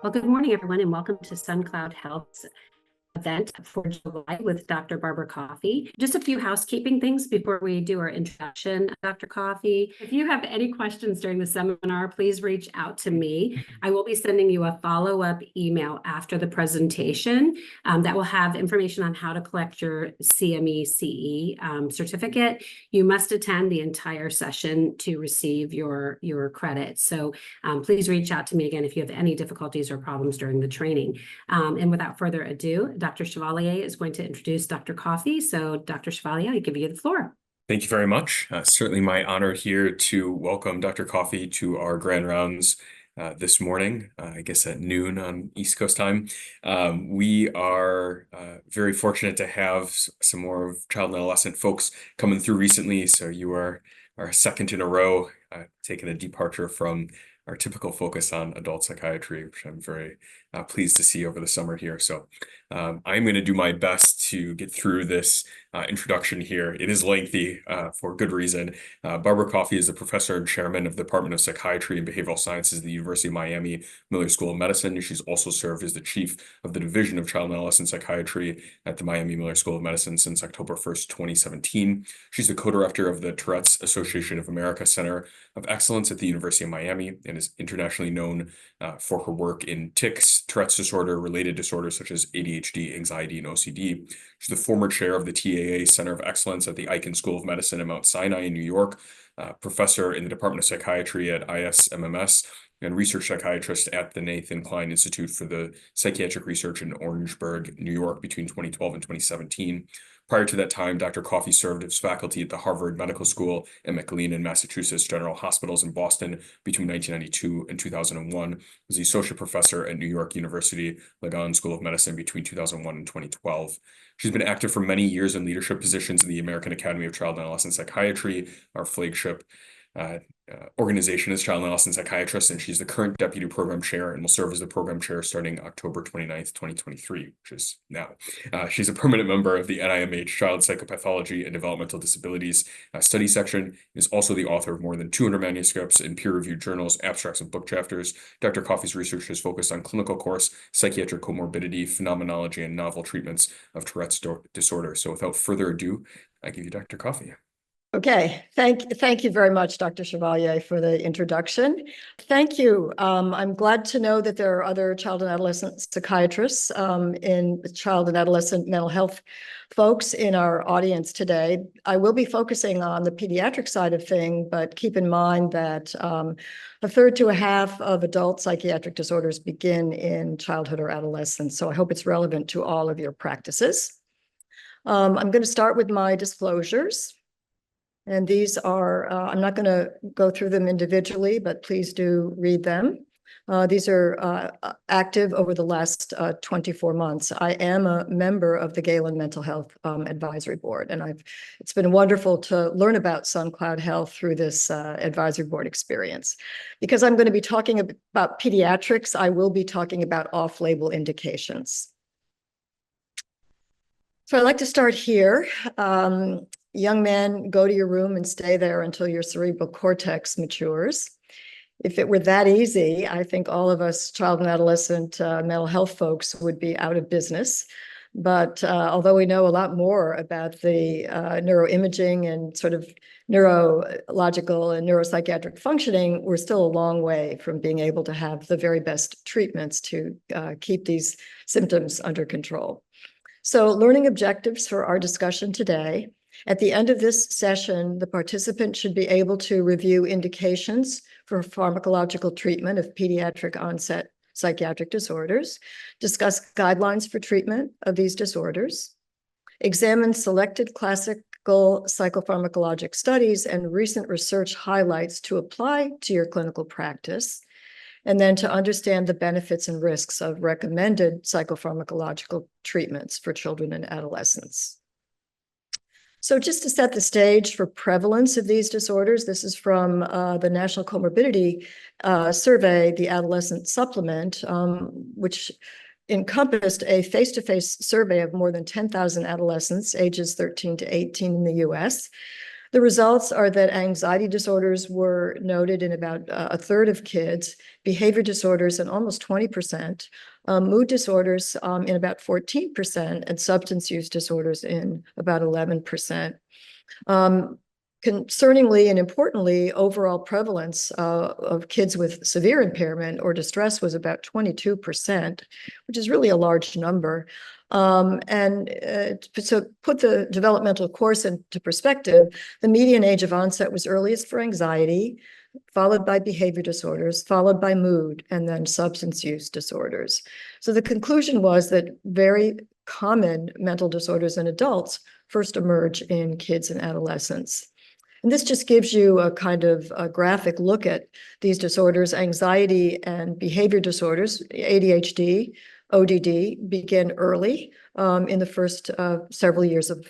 Well, good morning, everyone, and welcome to Suncloud Health's event for July with Dr. Barbara Coffey. Just a few housekeeping things before we do our introduction, Dr. Coffey. If you have any questions during the seminar, please reach out to me. I will be sending you a follow-up email after the presentation that will have information on how to collect your CME CE certificate. You must attend the entire session to receive your credit. So please reach out to me again if you have any difficulties or problems during the training. And without further ado, Dr. Chevalier is going to introduce Dr. Coffey. So Dr. Chevalier, I give you the floor. Thank you very much. Certainly my honor here to welcome Dr. Coffey to our grand rounds this morning, I guess at noon on East Coast time. We are very fortunate to have some more of child and adolescent folks coming through recently. So you are our second in a row, taking a departure from our typical focus on adult psychiatry, which I'm very pleased to see over the summer here. So I'm going to do my best to get through this introduction here. It is lengthy for good reason. Barbara Coffey is a professor and chairman of the Department of Psychiatry and Behavioral Sciences at the University of Miami Miller School of Medicine. She's also served as the chief of the Division of Child and Adolescent Psychiatry at the Miami Miller School of Medicine since October 1st, 2017. She's the co-director of the Tourette's Association of America Center of Excellence at the University of Miami and is internationally known for her work in tics, Tourette's disorder, related disorders such as ADHD, anxiety, and OCD. She's the former chair of the TAA Center of Excellence at the Icahn School of Medicine at Mount Sinai in New York, professor in the Department of Psychiatry at ISMMS, and research psychiatrist at the Nathan Klein Institute for the Psychiatric Research in Orangeburg, New York between 2012 and 2017. Prior to that time, Dr. Coffey served as faculty at the Harvard Medical School and McLean and Massachusetts General Hospitals in Boston between 1992 and 2001. Was the associate professor at New York University Langone School of Medicine between 2001 and 2012. She's been active for many years in leadership positions in the American Academy of Child and Adolescent Psychiatry, our flagship organization as child and adolescent psychiatrist, and she's the current deputy program chair and will serve as the program chair starting October 29th, 2023, which is now. She's a permanent member of the NIMH Child Psychopathology and Developmental Disabilities Study Section, is also the author of more than 200 manuscripts in peer-reviewed journals, abstracts, and book chapters. Dr. Coffey's research is focused on clinical course, psychiatric comorbidity, phenomenology, and novel treatments of Tourette's disorder. So without further ado, I give you Dr. Coffey. Okay, thank you very much, Dr. Chevalier, for the introduction. Thank you. I'm glad to know that there are other child and adolescent psychiatrists in child and adolescent mental health folks in our audience today. I will be focusing on the pediatric side of things, but keep in mind that a third to a half of adult psychiatric disorders begin in childhood or adolescence. So I hope it's relevant to all of your practices. I'm going to start with my disclosures. And these are, I'm not going to go through them individually, but please do read them. These are active over the last 24 months. I am a member of the Galen Mental Health Advisory Board, and it's been wonderful to learn about Suncloud Health through this advisory board experience. Because I'm going to be talking about pediatrics, I will be talking about off-label indications. So I'd like to start here. Young men, go to your room and stay there until your cerebral cortex matures. If it were that easy, I think all of us child and adolescent mental health folks would be out of business. But although we know a lot more about the neuroimaging and sort of neurological and neuropsychiatric functioning, we're still a long way from being able to have the very best treatments to keep these symptoms under control. So learning objectives for our discussion today. At the end of this session, the participant should be able to review indications for pharmacological treatment of pediatric onset psychiatric disorders, discuss guidelines for treatment of these disorders, examine selected classical psychopharmacologic studies and recent research highlights to apply to your clinical practice, and then to understand the benefits and risks of recommended psychopharmacological treatments for children and adolescents. So just to set the stage for prevalence of these disorders, this is from the National Comorbidity Survey, the Adolescent Supplement, which encompassed a face-to-face survey of more than 10,000 adolescents ages 13 to 18 in the US. The results are that anxiety disorders were noted in about a third of kids, behavior disorders in almost 20%, mood disorders in about 14%, and substance use disorders in about 11%. Concerningly and importantly, overall prevalence of kids with severe impairment or distress was about 22%, which is really a large number. So put the developmental course into perspective, the median age of onset was earliest for anxiety, followed by behavior disorders, followed by mood, and then substance use disorders. So the conclusion was that very common mental disorders in adults first emerge in kids and adolescents. And this just gives you a kind of a graphic look at these disorders. Anxiety and behavior disorders, ADHD, ODD, begin early in the first several years of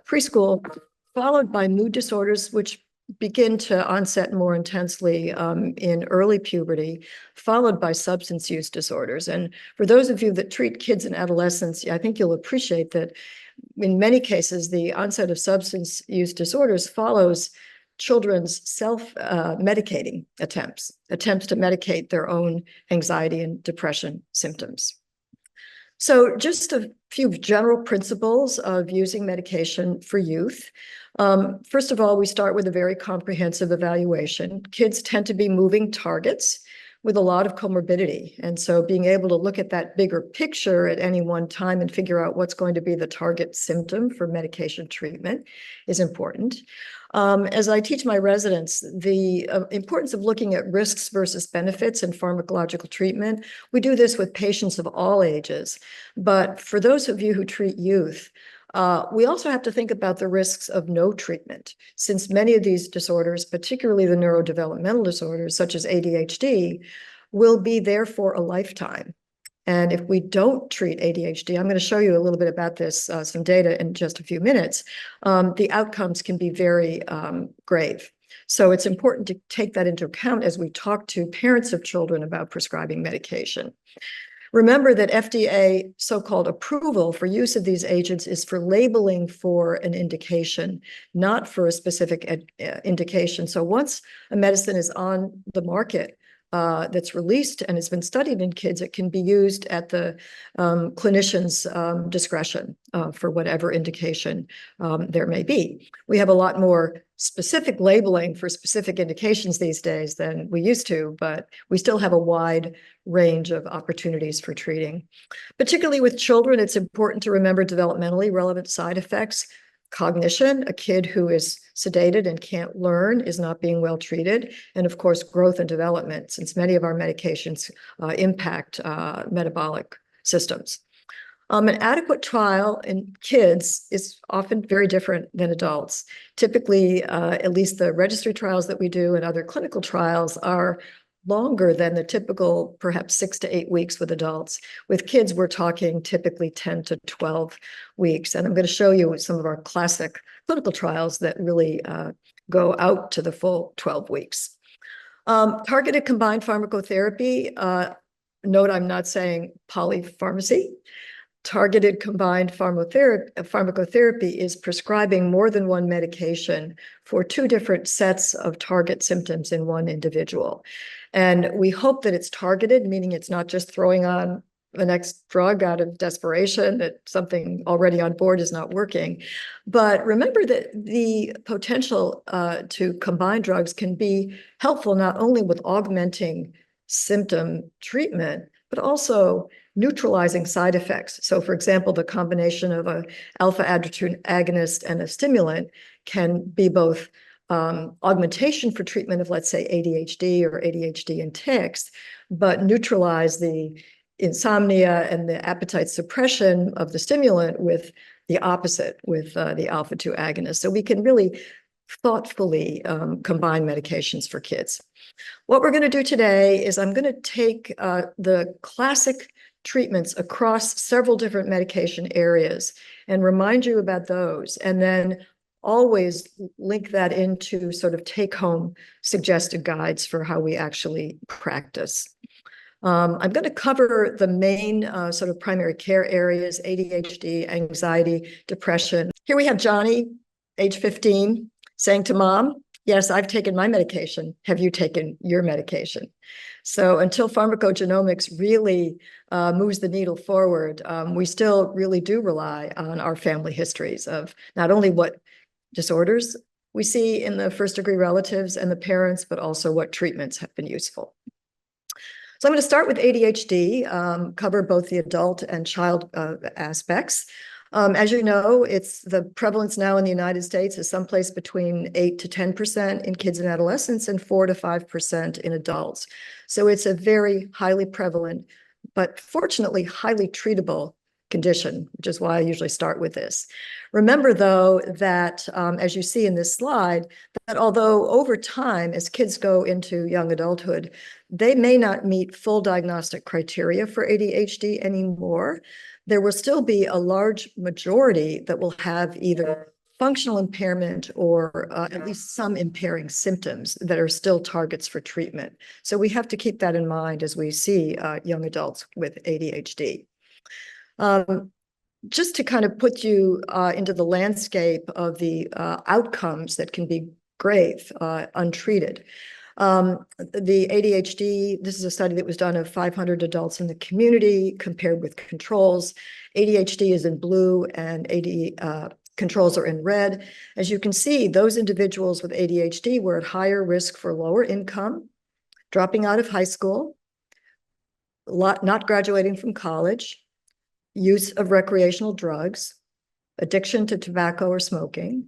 preschool, followed by mood disorders, which begin to onset more intensely in early puberty, followed by substance use disorders. And for those of you that treat kids and adolescents, I think you'll appreciate that in many cases, the onset of substance use disorders follows children's self-medicating attempts to medicate their own anxiety and depression symptoms. So just a few general principles of using medication for youth. First of all, we start with a very comprehensive evaluation. Kids tend to be moving targets with a lot of comorbidity. And so being able to look at that bigger picture at any one time and figure out what's going to be the target symptom for medication treatment is important. As I teach my residents, the importance of looking at risks versus benefits in pharmacological treatment, we do this with patients of all ages. But for those of you who treat youth, we also have to think about the risks of no treatment, since many of these disorders, particularly the neurodevelopmental disorders such as ADHD, will be there for a lifetime. And if we don't treat ADHD, I'm going to show you a little bit about this, some data in just a few minutes, the outcomes can be very grave. So it's important to take that into account as we talk to parents of children about prescribing medication. Remember that FDA so-called approval for use of these agents is for labeling for an indication, not for a specific indication. So once a medicine is on the market that's released and has been studied in kids, it can be used at the clinician's discretion for whatever indication there may be. We have a lot more specific labeling for specific indications these days than we used to, but we still have a wide range of opportunities for treating. Particularly with children, it's important to remember developmentally relevant side effects. Cognition, a kid who is sedated and can't learn is not being well treated. And of course, growth and development, since many of our medications impact metabolic systems. An adequate trial in kids is often very different than adults. Typically, at least the registry trials that we do and other clinical trials are longer than the typical, perhaps 6 to 8 weeks with adults. With kids, we're talking typically 10 to 12 weeks. And I'm going to show you some of our classic clinical trials that really go out to the full 12 weeks. Targeted combined pharmacotherapy. Note, I'm not saying polypharmacy. Targeted combined pharmacotherapy is prescribing more than one medication for 2 different sets of target symptoms in one individual. And we hope that it's targeted, meaning it's not just throwing on the next drug out of desperation, that something already on board is not working. But remember that the potential to combine drugs can be helpful not only with augmenting symptom treatment, but also neutralizing side effects. So for example, the combination of an alpha-adrenergic agonist and a stimulant can be both augmentation for treatment of, let's say, ADHD or ADHD and tics, but neutralize the insomnia and the appetite suppression of the stimulant with the opposite, with the alpha-2 agonist. So we can really thoughtfully combine medications for kids. What we're going to do today is I'm going to take the classic treatments across several different medication areas and remind you about those, and then always link that into sort of take-home suggested guides for how we actually practice. I'm going to cover the main sort of primary care areas: ADHD, anxiety, depression. Here we have Johnny, age 15. saying to mom, yes, I've taken my medication. Have you taken your medication? So until pharmacogenomics really moves the needle forward, we still really do rely on our family histories of not only what disorders we see in the first degree relatives and the parents, but also what treatments have been useful. So I'm going to start with ADHD, cover both the adult and child aspects. As you know, it's the prevalence now in the United States is someplace between 8 to 10% in kids and adolescents and 4 to 5% in adults. So it's a very highly prevalent, but fortunately highly treatable condition, which is why I usually start with this. Remember, though, that as you see in this slide, that although over time, as kids go into young adulthood, they may not meet full diagnostic criteria for ADHD anymore, there will still be a large majority that will have either functional impairment or at least some impairing symptoms that are still targets for treatment. So we have to keep that in mind as we see young adults with ADHD. Just to kind of put you into the landscape of the outcomes that can be grave, untreated. The ADHD, this is a study that was done of 500 adults in the community compared with controls. ADHD is in blue and controls are in red. As you can see, those individuals with ADHD were at higher risk for lower income, dropping out of high school, not graduating from college, use of recreational drugs, addiction to tobacco or smoking,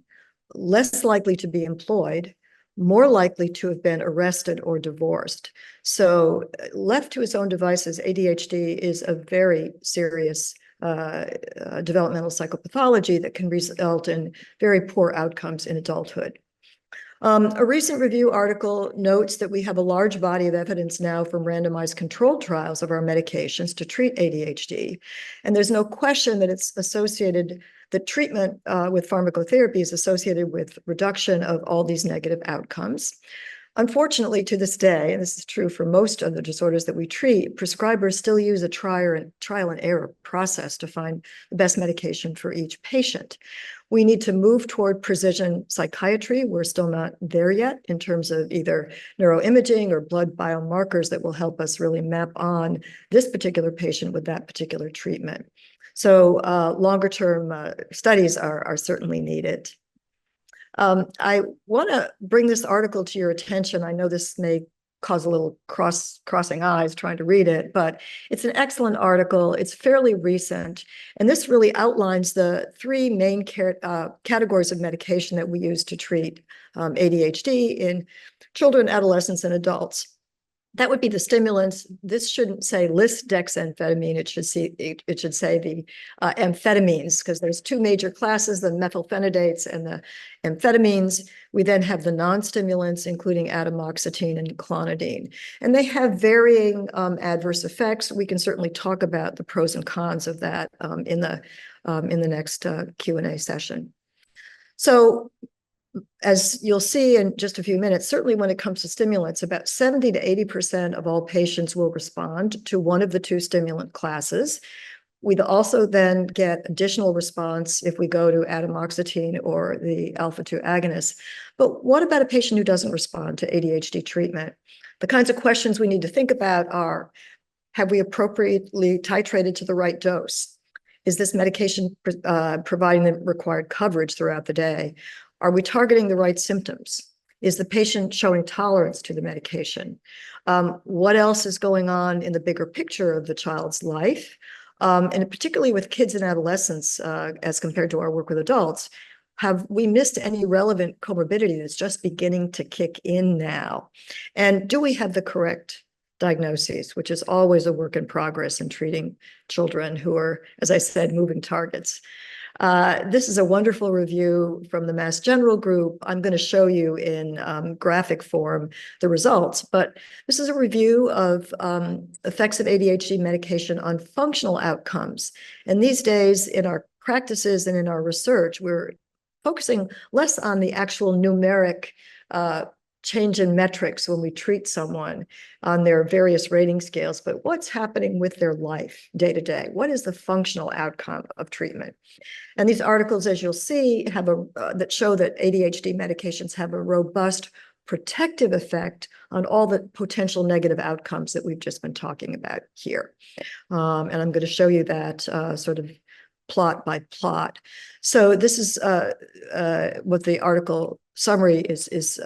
less likely to be employed, more likely to have been arrested or divorced. So left to its own devices, ADHD is a very serious developmental psychopathology that can result in very poor outcomes in adulthood. A recent review article notes that we have a large body of evidence now from randomized controlled trials of our medications to treat ADHD. And there's no question that it's associated, the treatment with pharmacotherapy is associated with reduction of all these negative outcomes. Unfortunately, to this day, and this is true for most of the disorders that we treat, prescribers still use a trial and error process to find the best medication for each patient. We need to move toward precision psychiatry. We're still not there yet in terms of either neuroimaging or blood biomarkers that will help us really map on this particular patient with that particular treatment. So longer term studies are certainly needed. I want to bring this article to your attention. I know this may cause a little crossing eyes trying to read it, but it's an excellent article. It's fairly recent, and this really outlines the three main categories of medication that we use to treat ADHD in children, adolescents, and adults. That would be the stimulants. This shouldn't say list dexamphetamine. It should say the amphetamines, because there's two major classes, the methylphenidates and the amphetamines. We then have the non-stimulants, including atomoxetine and clonidine. And they have varying adverse effects. We can certainly talk about the pros and cons of that in the next Q&A session. So, as you'll see in just a few minutes, certainly when it comes to stimulants, about 70 to 80% of all patients will respond to one of the two stimulant classes. We'd also then get additional response if we go to atomoxetine or the alpha-2 agonists. But what about a patient who doesn't respond to ADHD treatment? The kinds of questions we need to think about are, have we appropriately titrated to the right dose? Is this medication providing the required coverage throughout the day? Are we targeting the right symptoms? Is the patient showing tolerance to the medication? What else is going on in the bigger picture of the child's life? And particularly with kids and adolescents, as compared to our work with adults, have we missed any relevant comorbidity that's just beginning to kick in now? And do we have the correct diagnoses, which is always a work in progress in treating children who are, as I said, moving targets? This is a wonderful review from the Mass General group. I'm going to show you in graphic form the results, but this is a review of effects of ADHD medication on functional outcomes. And these days in our practices and in our research, we're focusing less on the actual numeric change in metrics when we treat someone on their various rating scales, but what's happening with their life day to day? What is the functional outcome of treatment? And these articles, as you'll see, have that show that ADHD medications have a robust protective effect on all the potential negative outcomes that we've just been talking about here. And I'm going to show you that sort of plot by plot. So this is what the article summary is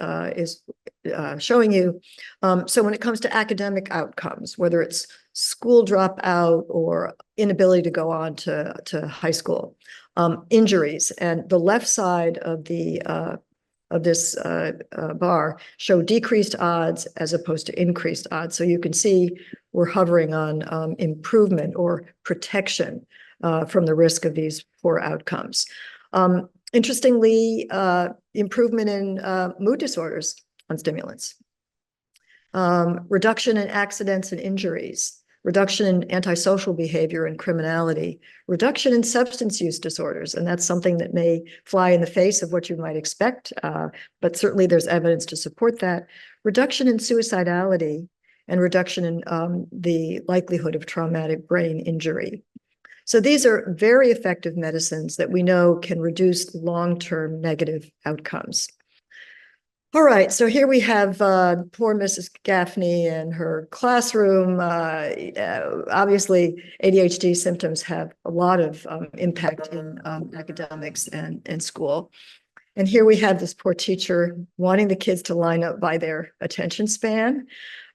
showing you. So when it comes to academic outcomes, whether it's school dropout or inability to go on to high school, injuries, and the left side of this bar show decreased odds as opposed to increased odds. So you can see we're hovering on improvement or protection from the risk of these poor outcomes. Interestingly, improvement in mood disorders on stimulants, reduction in accidents and injuries, reduction in antisocial behavior and criminality, reduction in substance use disorders, and that's something that may fly in the face of what you might expect, but certainly there's evidence to support that, reduction in suicidality, and reduction in the likelihood of traumatic brain injury. So these are very effective medicines that we know can reduce long-term negative outcomes. All right, so here we have poor Mrs. Gaffney and her classroom. Obviously, ADHD symptoms have a lot of impact in academics and school. And here we have this poor teacher wanting the kids to line up by their attention span.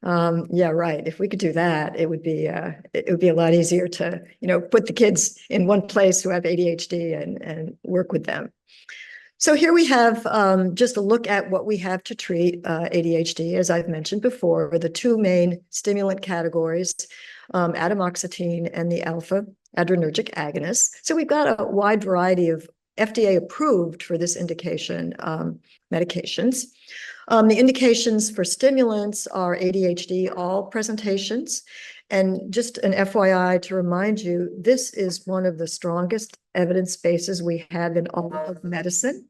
Yeah, right. If we could do that, it would be a lot easier to, put the kids in one place who have ADHD and work with them. So here we have just a look at what we have to treat ADHD. As I've mentioned before, the two main stimulant categories, atomoxetine and the alpha adrenergic agonists. So we've got a wide variety of FDA approved for this indication medications. The indications for stimulants are ADHD, all presentations. And just an FYI to remind you, this is one of the strongest evidence bases we have in all of medicine.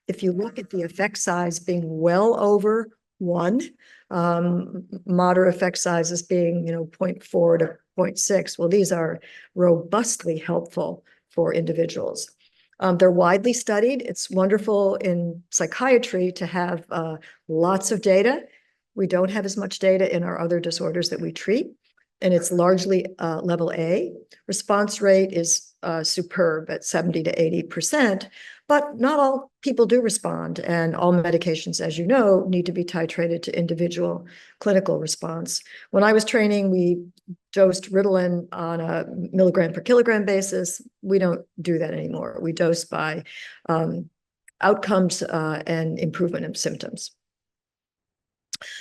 If you look at the effect size being well over 1, moderate effect sizes being, 0.4 to 0.6, well, these are robustly helpful for individuals. They're widely studied. It's wonderful in psychiatry to have lots of data. We don't have as much data in our other disorders that we treat, and it's largely level A. Response rate is superb at 70 to 80%, but not all people do respond, and all medications, as you know, need to be titrated to individual clinical response. When I was training, we dosed Ritalin on a milligram per kilogram basis. We don't do that anymore. We dose by outcomes and improvement in symptoms.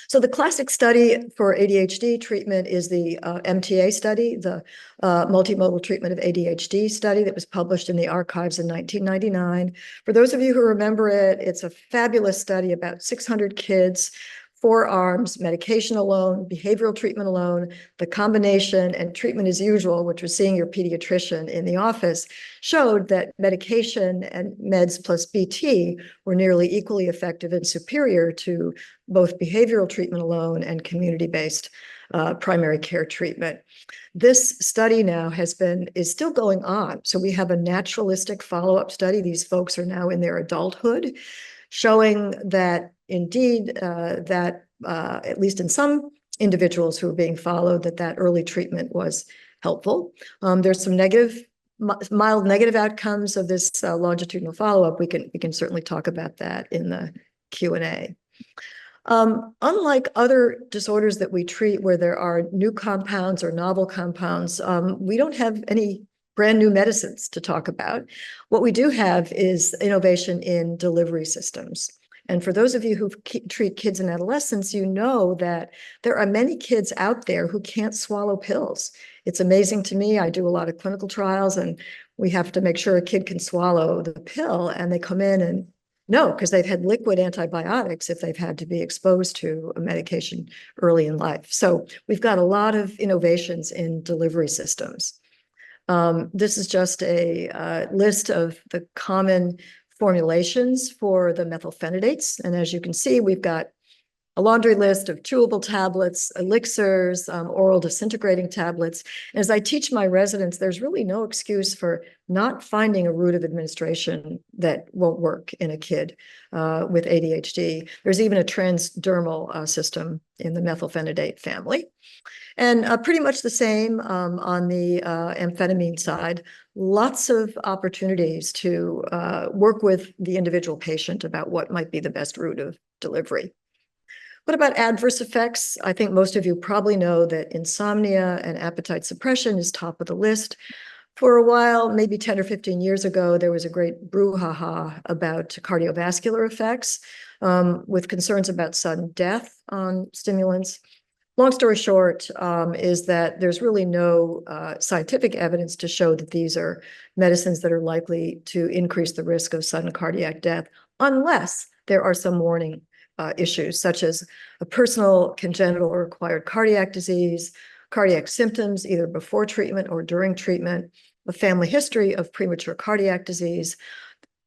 So the classic study for ADHD treatment is the MTA study, the multimodal treatment of ADHD study that was published in the archives in 1999. For those of you who remember it, it's a fabulous study, about 600 kids, 4 arms, medication alone, behavioral treatment alone, the combination and treatment as usual, which was seeing your pediatrician in the office, showed that medication and meds plus BT were nearly equally effective and superior to both behavioral treatment alone and community-based primary care treatment. This study now is still going on. So we have a naturalistic follow-up study. These folks are now in their adulthood, showing that indeed at least in some individuals who are being followed, that early treatment was helpful. There's some mild negative outcomes of this longitudinal follow-up. We can certainly talk about that in the Q&A. Unlike other disorders that we treat where there are new compounds or novel compounds, we don't have any brand new medicines to talk about. What we do have is innovation in delivery systems. And for those of you who treat kids and adolescents, you know that there are many kids out there who can't swallow pills. It's amazing to me. I do a lot of clinical trials, and we have to make sure a kid can swallow the pill, and they come in and no, because they've had liquid antibiotics if they've had to be exposed to a medication early in life. So we've got a lot of innovations in delivery systems. This is just a list of the common formulations for the methylphenidates. And as you can see, we've got a laundry list of chewable tablets, elixirs, oral disintegrating tablets. And as I teach my residents, there's really no excuse for not finding a route of administration that won't work in a kid with ADHD. There's even a transdermal system in the methylphenidate family. And pretty much the same on the amphetamine side. Lots of opportunities to work with the individual patient about what might be the best route of delivery. What about adverse effects? I think most of you probably know that insomnia and appetite suppression is top of the list. For a while, maybe 10 or 15 years ago, there was a great brouhaha about cardiovascular effects with concerns about sudden death on stimulants. Long story short is that there's really no scientific evidence to show that these are medicines that are likely to increase the risk of sudden cardiac death, unless there are some warning issues, such as a personal congenital or acquired cardiac disease, cardiac symptoms either before treatment or during treatment, a family history of premature cardiac disease,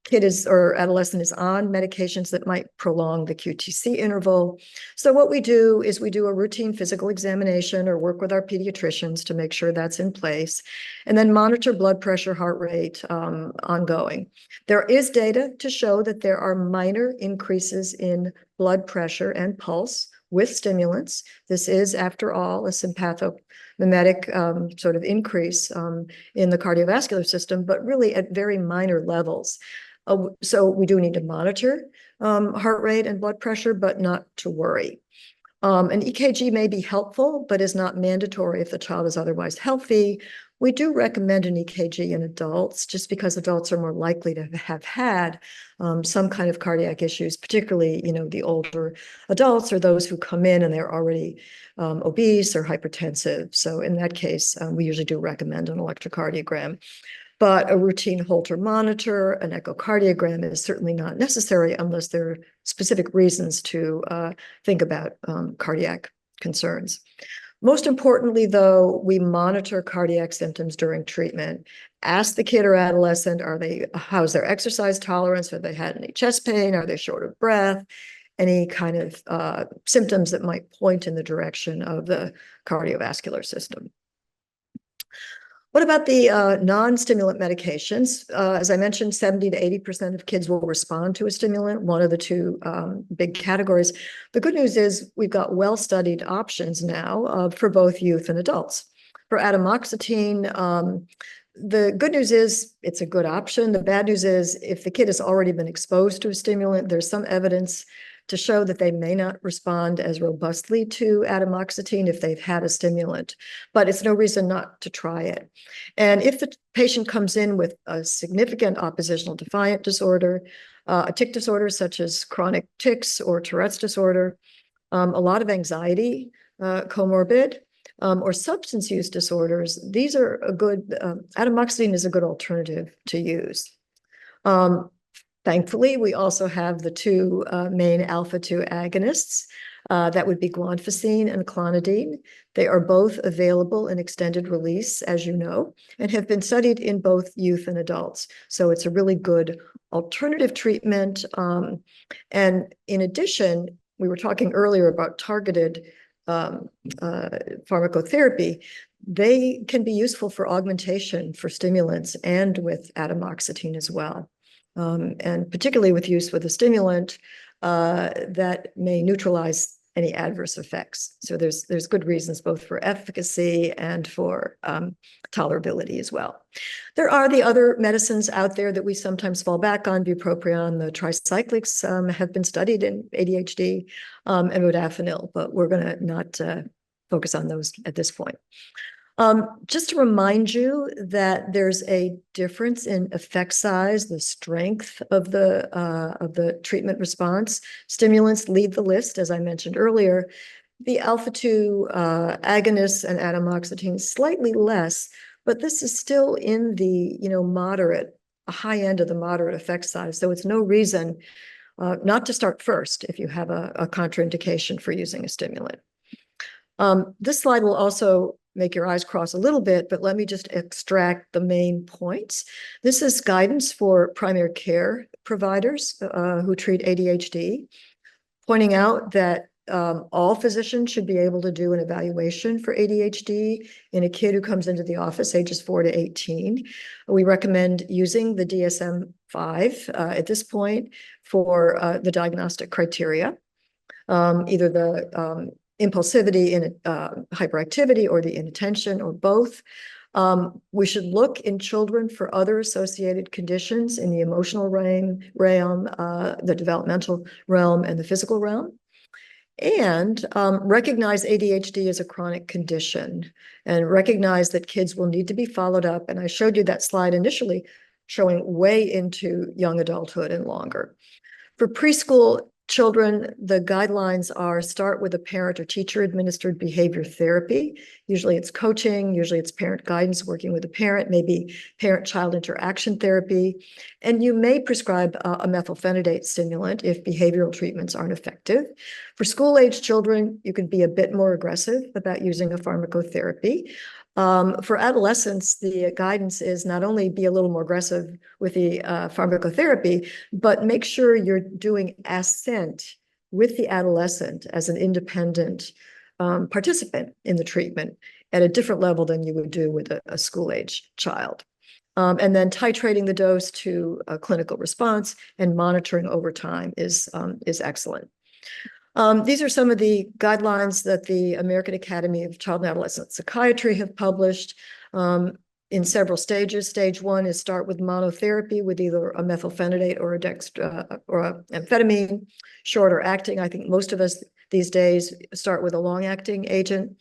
kid is or adolescent is on medications that might prolong the QTC interval. So what we do is we do a routine physical examination or work with our pediatricians to make sure that's in place, and then monitor blood pressure, heart rate ongoing. There is data to show that there are minor increases in blood pressure and pulse with stimulants. This is, after all, a sympathomimetic sort of increase in the cardiovascular system, but really at very minor levels. So we do need to monitor heart rate and blood pressure, but not to worry. An EKG may be helpful, but is not mandatory if the child is otherwise healthy. We do recommend an EKG in adults, just because adults are more likely to have had some kind of cardiac issues, particularly, the older adults or those who come in and they're already obese or hypertensive. So in that case, we usually do recommend an electrocardiogram. But a routine Holter monitor, an echocardiogram is certainly not necessary unless there are specific reasons to think about cardiac concerns. Most importantly, though, we monitor cardiac symptoms during treatment. Ask the kid or adolescent, how's their exercise tolerance? Have they had any chest pain? Are they short of breath? Any kind of symptoms that might point in the direction of the cardiovascular system. What about the non-stimulant medications? As I mentioned, 70 to 80% of kids will respond to a stimulant, one of the two big categories. The good news is we've got well-studied options now for both youth and adults. For atomoxetine, the good news is it's a good option. The bad news is if the kid has already been exposed to a stimulant, there's some evidence to show that they may not respond as robustly to atomoxetine if they've had a stimulant, but it's no reason not to try it. And if the patient comes in with a significant oppositional defiant disorder, a tic disorder such as chronic tics or Tourette's disorder, a lot of anxiety, comorbid, or substance use disorders, these are a good, atomoxetine is a good alternative to use. Thankfully, we also have the two main alpha-2 agonists. That would be guanfacine and clonidine. They are both available in extended release, as you know, and have been studied in both youth and adults. So it's a really good alternative treatment. And in addition, we were talking earlier about targeted pharmacotherapy. They can be useful for augmentation for stimulants and with atomoxetine as well. And particularly with use with a stimulant that may neutralize any adverse effects. So there's good reasons both for efficacy and for tolerability as well. There are the other medicines out there that we sometimes fall back on. Bupropion, the tricyclics have been studied in ADHD, and modafinil, but we're going to not focus on those at this point. Just to remind you that there's a difference in effect size, the strength of the treatment response. Stimulants lead the list, as I mentioned earlier. The alpha-2 agonists and atomoxetine slightly less, but this is still in the moderate, a high end of the moderate effect size. So it's no reason not to start first if you have a contraindication for using a stimulant. This slide will also make your eyes cross a little bit, but let me just extract the main points. This is guidance for primary care providers who treat ADHD, pointing out that all physicians should be able to do an evaluation for ADHD in a kid who comes into the office ages 4 to 18. We recommend using the DSM-5 at this point for the diagnostic criteria, either the impulsivity and hyperactivity or the inattention or both. We should look in children for other associated conditions in the emotional realm, the developmental realm, and the physical realm. And recognize ADHD as a chronic condition and recognize that kids will need to be followed up. And I showed you that slide initially showing way into young adulthood and longer. For preschool children, the guidelines are start with a parent or teacher administered behavior therapy. Usually it's coaching, usually it's parent guidance, working with a parent, maybe parent-child interaction therapy. And you may prescribe a methylphenidate stimulant if behavioral treatments aren't effective. For school-age children, you can be a bit more aggressive about using a pharmacotherapy. For adolescents, the guidance is not only be a little more aggressive with the pharmacotherapy, but make sure you're doing ascent with the adolescent as an independent participant in the treatment at a different level than you would do with a school-age child. And then titrating the dose to a clinical response and monitoring over time is excellent. These are some of the guidelines that the American Academy of Child and Adolescent Psychiatry have published in several stages. Stage 1 is start with monotherapy with either a methylphenidate or a amphetamine, shorter acting. I think most of us these days start with a long-acting agent.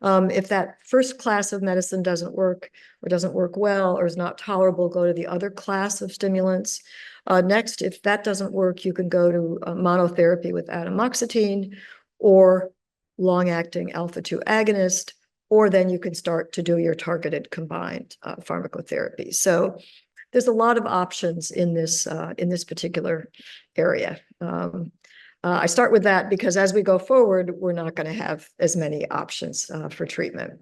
If that first class of medicine doesn't work or doesn't work well or is not tolerable, go to the other class of stimulants. Next, if that doesn't work, you can go to monotherapy with atomoxetine or long-acting alpha-2 agonist, or then you can start to do your targeted combined pharmacotherapy. So there's a lot of options in this particular area. I start with that because as we go forward, we're not going to have as many options for treatment.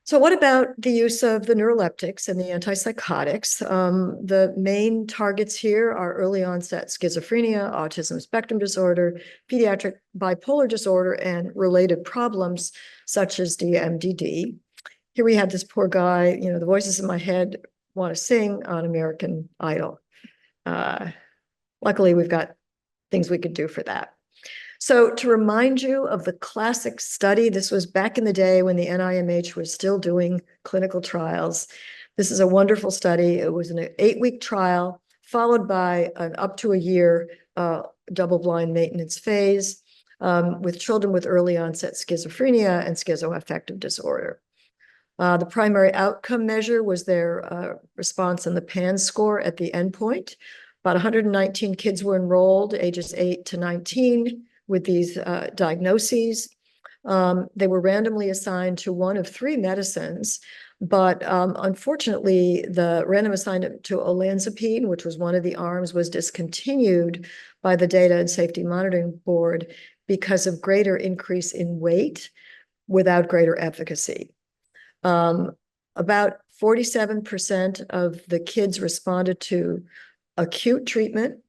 So what about the use of the neuroleptics and the antipsychotics? The main targets here are early onset schizophrenia, autism spectrum disorder, pediatric bipolar disorder, and related problems such as DMDD. Here we have this poor guy, you know, the voices in my head want to sing on American Idol. Luckily, we've got things we could do for that. So to remind you of the classic study, this was back in the day when the NIMH was still doing clinical trials. This is a wonderful study. It was an 8-week trial followed by an up to a year double-blind maintenance phase with children with early onset schizophrenia and schizoaffective disorder. The primary outcome measure was their response on the PANSS score at the endpoint. About 119 kids were enrolled, ages 8 to 19, with these diagnoses. They were randomly assigned to one of 3 medicines, but unfortunately, the random assignment to olanzapine, which was one of the arms, was discontinued by the Data and Safety Monitoring Board because of greater increase in weight without greater efficacy. About 47% of the kids responded to acute treatment.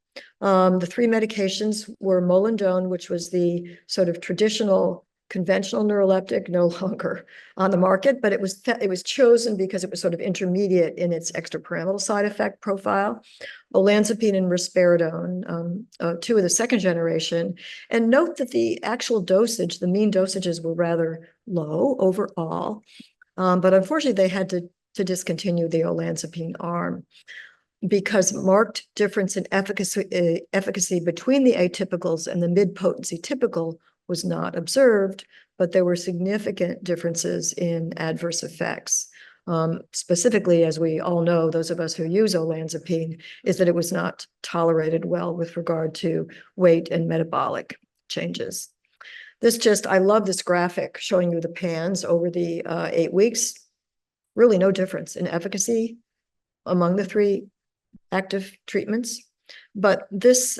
The 3 medications were molindone, which was the sort of traditional conventional neuroleptic, no longer on the market, but it was chosen because it was sort of intermediate in its extrapyramidal side effect profile. Olanzapine and risperidone, 2 of the second generation. And note that the actual dosage, the mean dosages were rather low overall, but unfortunately they had to discontinue the olanzapine arm, because marked difference in efficacy between the atypicals and the mid-potency typical was not observed, but there were significant differences in adverse effects. Specifically, as we all know, those of us who use olanzapine, is that it was not tolerated well with regard to weight and metabolic changes. I love this graphic showing you the PANSS over the 8 weeks. Really no difference in efficacy among the 3 active treatments. But this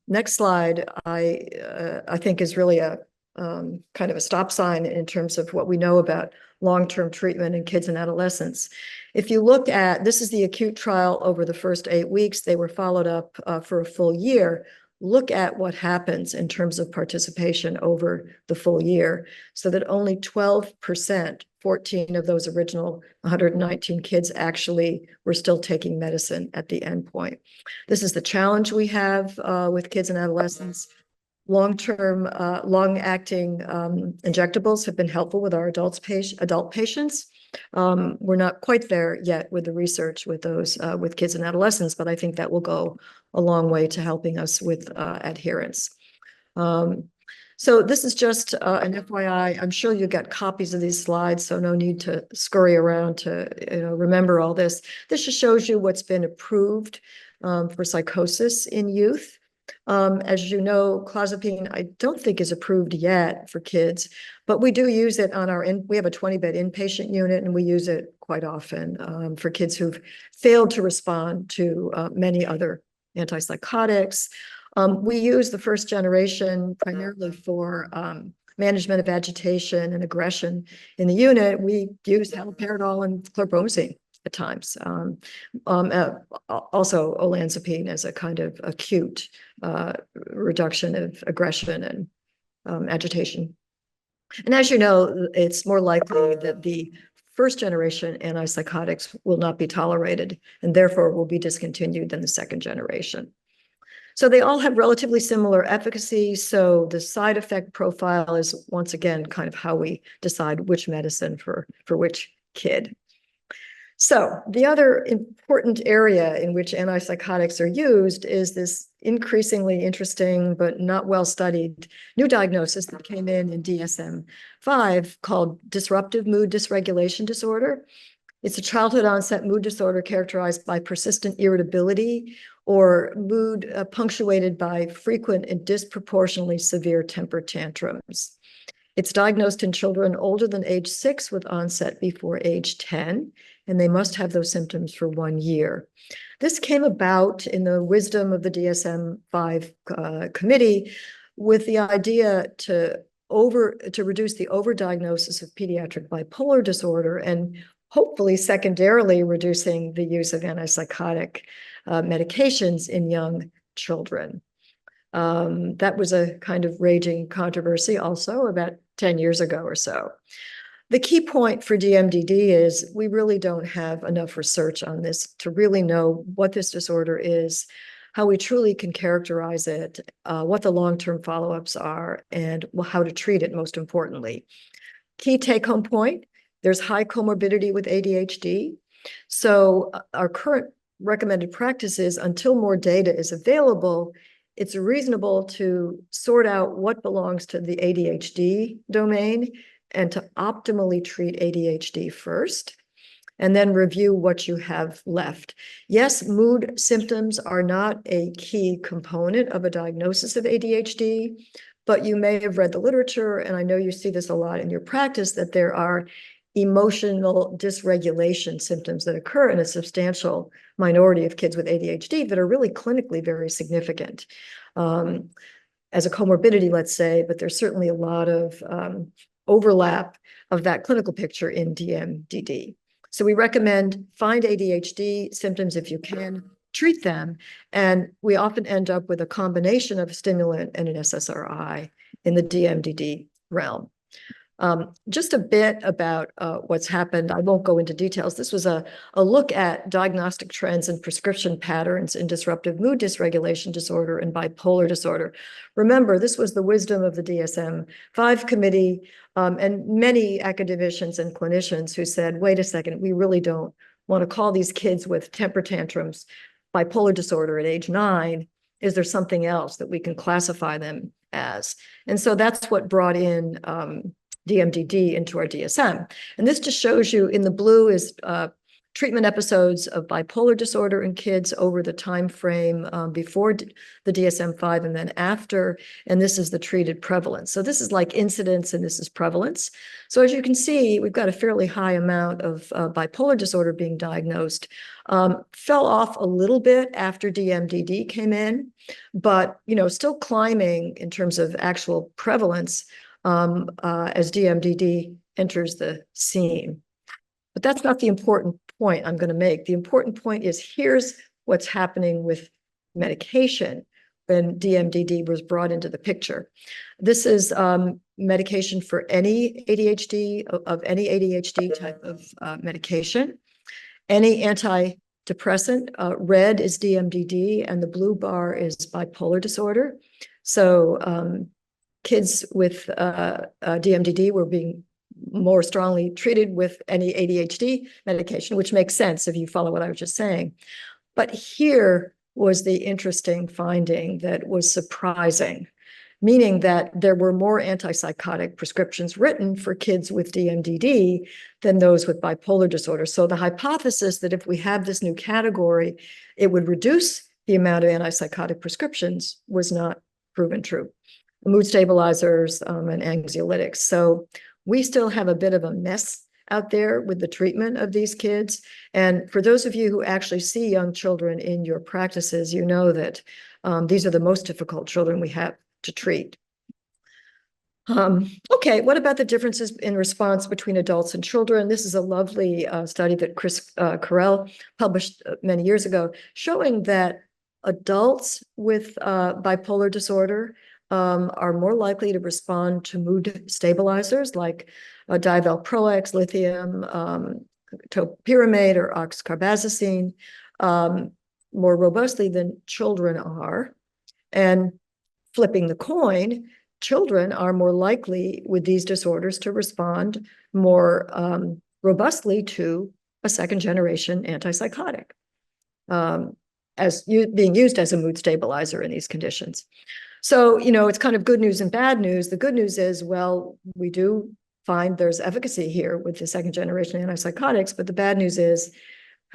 next slide, I think is really a kind of a stop sign in terms of what we know about long-term treatment in kids and adolescents. If you look at, this is the acute trial over the first 8 weeks, they were followed up for a full year. look at what happens in terms of participation over the full year, so that only 12%, 14 of those original 119 kids actually were still taking medicine at the end point. This is the challenge we have with kids and adolescents. Long-term, long-acting injectables have been helpful with our adult patients. We're not quite there yet with the research with those with kids and adolescents, but I think that will go a long way to helping us with adherence. So this is just an FYI. I'm sure you got copies of these slides, so no need to scurry around to remember all this. This just shows you what's been approved for psychosis in youth. As you know, clozapine, I don't think is approved yet for kids, but we do use it on we have a 20-bed inpatient unit, and we use it quite often for kids who've failed to respond to many other antipsychotics. We use the first generation primarily for management of agitation and aggression in the unit. We use haloperidol and chlorpromazine at times. Also olanzapine as a kind of acute reduction of aggression and agitation. And as you know, it's more likely that the first generation antipsychotics will not be tolerated and therefore will be discontinued than the second generation. So they all have relatively similar efficacy. So the side effect profile is once again kind of how we decide which medicine for which kid. So the other important area in which antipsychotics are used is this increasingly interesting but not well studied new diagnosis that came in DSM-5 called disruptive mood dysregulation disorder. It's a childhood onset mood disorder characterized by persistent irritability or mood punctuated by frequent and disproportionately severe temper tantrums. It's diagnosed in children older than age 6 with onset before age 10, and they must have those symptoms for 1 year. This came about in the wisdom of the DSM-5 committee with the idea to reduce the overdiagnosis of pediatric bipolar disorder and hopefully secondarily reducing the use of antipsychotic medications in young children. That was a kind of raging controversy also about 10 years ago or so. The key point for DMDD is we really don't have enough research on this to really know what this disorder is, how we truly can characterize it, what the long-term follow-ups are, and how to treat it, most importantly. Key take-home point, there's high comorbidity with ADHD. So our current recommended practice is until more data is available, it's reasonable to sort out what belongs to the ADHD domain and to optimally treat ADHD first, and then review what you have left. Yes, mood symptoms are not a key component of a diagnosis of ADHD, but you may have read the literature, and I know you see this a lot in your practice, that there are emotional dysregulation symptoms that occur in a substantial minority of kids with ADHD that are really clinically very significant as a comorbidity, let's say, but there's certainly a lot of overlap of that clinical picture in DMDD. So we recommend find ADHD symptoms if you can, treat them, and we often end up with a combination of a stimulant and an SSRI in the DMDD realm. Just a bit about what's happened. I won't go into details. This was a look at diagnostic trends and prescription patterns in disruptive mood dysregulation disorder and bipolar disorder. Remember, this was the wisdom of the DSM-5 committee and many academicians and clinicians who said, wait a second, we really don't want to call these kids with temper tantrums bipolar disorder at age 9. Is there something else that we can classify them as? And so that's what brought in DMDD into our DSM. And this just shows you in the blue is treatment episodes of bipolar disorder in kids over the time frame before the DSM-5 and then after, and this is the treated prevalence. So this is like incidence and this is prevalence. So as you can see, we've got a fairly high amount of bipolar disorder being diagnosed. Fell off a little bit after DMDD came in, but still climbing in terms of actual prevalence as DMDD enters the scene. But that's not the important point I'm going to make. The important point is here's what's happening with medication when DMDD was brought into the picture. This is medication for any ADHD, of any ADHD type of medication. Any antidepressant, red is DMDD, and the blue bar is bipolar disorder. So kids with DMDD were being more strongly treated with any ADHD medication, which makes sense if you follow what I was just saying. But here was the interesting finding that was surprising, meaning that there were more antipsychotic prescriptions written for kids with DMDD than those with bipolar disorder. So the hypothesis that if we have this new category, it would reduce the amount of antipsychotic prescriptions was not proven true. Mood stabilizers and anxiolytics. So we still have a bit of a mess out there with the treatment of these kids. And for those of you who actually see young children in your practices, you know that these are the most difficult children we have to treat. Okay, what about the differences in response between adults and children? This is a lovely study that Chris Carell published many years ago, showing that adults with bipolar disorder are more likely to respond to mood stabilizers like divalproex, lithium, topiramate, or oxcarbazepine more robustly than children are. And flipping the coin, children are more likely with these disorders to respond more robustly to a second-generation antipsychotic being used as a mood stabilizer in these conditions. So, you know, it's kind of good news and bad news. The good news is, well, we do find there's efficacy here with the second-generation antipsychotics, but the bad news is,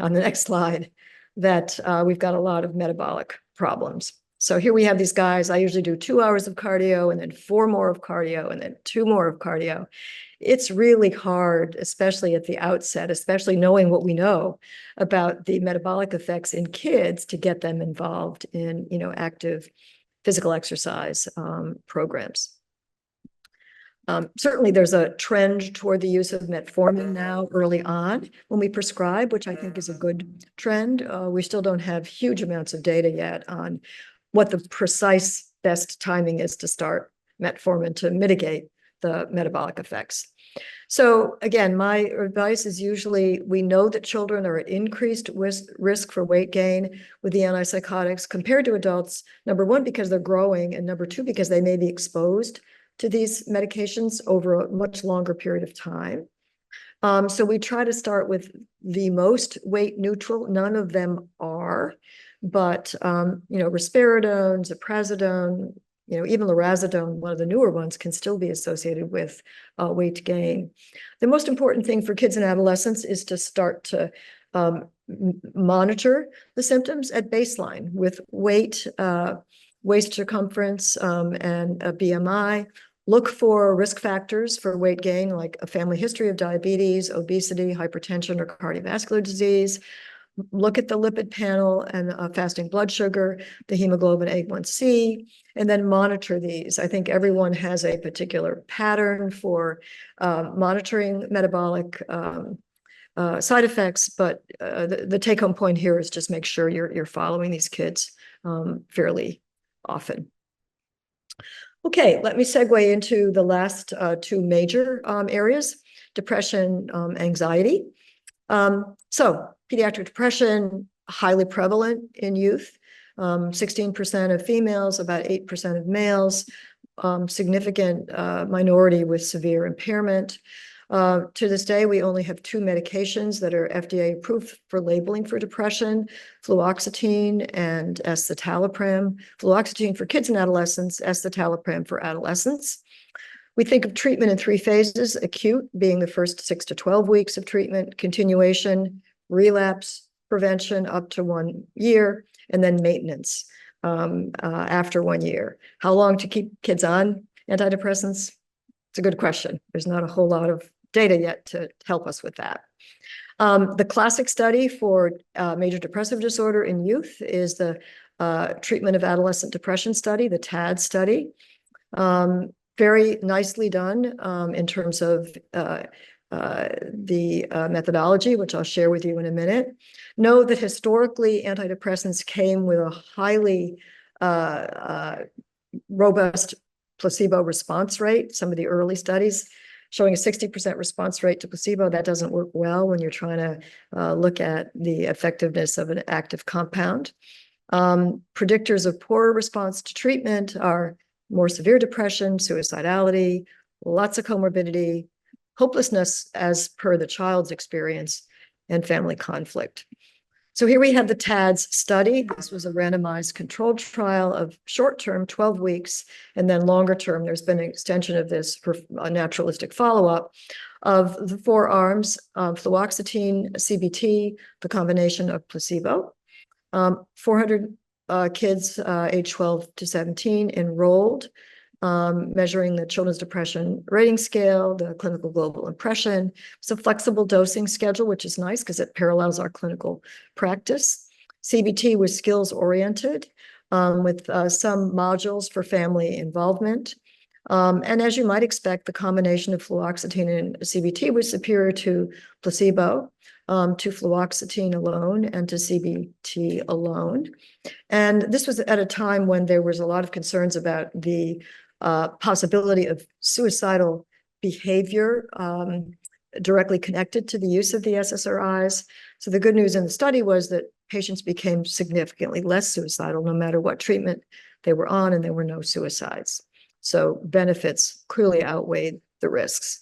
on the next slide, that we've got a lot of metabolic problems. So here we have these guys. I usually do 2 hours of cardio and then 4 more of cardio and then 2 more of cardio. It's really hard, especially at the outset, especially knowing what we know about the metabolic effects in kids, to get them involved in, you know, active physical exercise programs. Certainly there's a trend toward the use of metformin now early on when we prescribe, which I think is a good trend. We still don't have huge amounts of data yet on what the precise best timing is to start metformin to mitigate the metabolic effects. So again, my advice is usually, we know that children are at increased risk for weight gain with the antipsychotics compared to adults, number one, because they're growing, and number two, because they may be exposed to these medications over a much longer period of time. So we try to start with the most weight neutral. None of them are, but you know, risperidone, ziprasidone, you know, even lorazepam, one of the newer ones, can still be associated with weight gain. The most important thing for kids and adolescents is to start to monitor the symptoms at baseline with weight, waist circumference, and a BMI. Look for risk factors for weight gain, like a family history of diabetes, obesity, hypertension, or cardiovascular disease. Look at the lipid panel and fasting blood sugar, the hemoglobin A1C, and then monitor these. I think everyone has a particular pattern for monitoring metabolic side effects, but the take-home point here is just make sure you're following these kids fairly often. Okay, let me segue into the last 2 major areas: depression, anxiety. So pediatric depression, highly prevalent in youth, 16% of females, about 8% of males, significant minority with severe impairment. To this day, we only have 2 medications that are FDA approved for labeling for depression: fluoxetine and escitalopram. Fluoxetine for kids and adolescents, escitalopram for adolescents. We think of treatment in 3 phases: acute being the first 6 to 12 weeks of treatment, continuation, relapse prevention up to 1 year, and then maintenance after 1 year. How long to keep kids on antidepressants? It's a good question. There's not a whole lot of data yet to help us with that. The classic study for major depressive disorder in youth is the treatment of adolescent depression study, the TAD study. Very nicely done in terms of the methodology, which I'll share with you in a minute. Know that historically antidepressants came with a highly robust placebo response rate. Some of the early studies showing a 60% response rate to placebo, that doesn't work well when you're trying to look at the effectiveness of an active compound. Predictors of poor response to treatment are more severe depression, suicidality, lots of comorbidity, hopelessness as per the child's experience, and family conflict. So here we have the TADS study. This was a randomized controlled trial of short-term, 12 weeks, and then longer term. There's been an extension of this for a naturalistic follow-up of the 4 arms of fluoxetine, CBT, the combination of placebo. 400 kids age 12 to 17 enrolled, measuring the Children's Depression Rating Scale, the Clinical Global Impression. It's a flexible dosing schedule, which is nice because it parallels our clinical practice. CBT was skills-oriented with some modules for family involvement. And as you might expect, the combination of fluoxetine and CBT was superior to placebo, to fluoxetine alone and to CBT alone. And this was at a time when there was a lot of concerns about the possibility of suicidal behavior directly connected to the use of the SSRIs. So the good news in the study was that patients became significantly less suicidal no matter what treatment they were on, and there were no suicides. So benefits clearly outweighed the risks.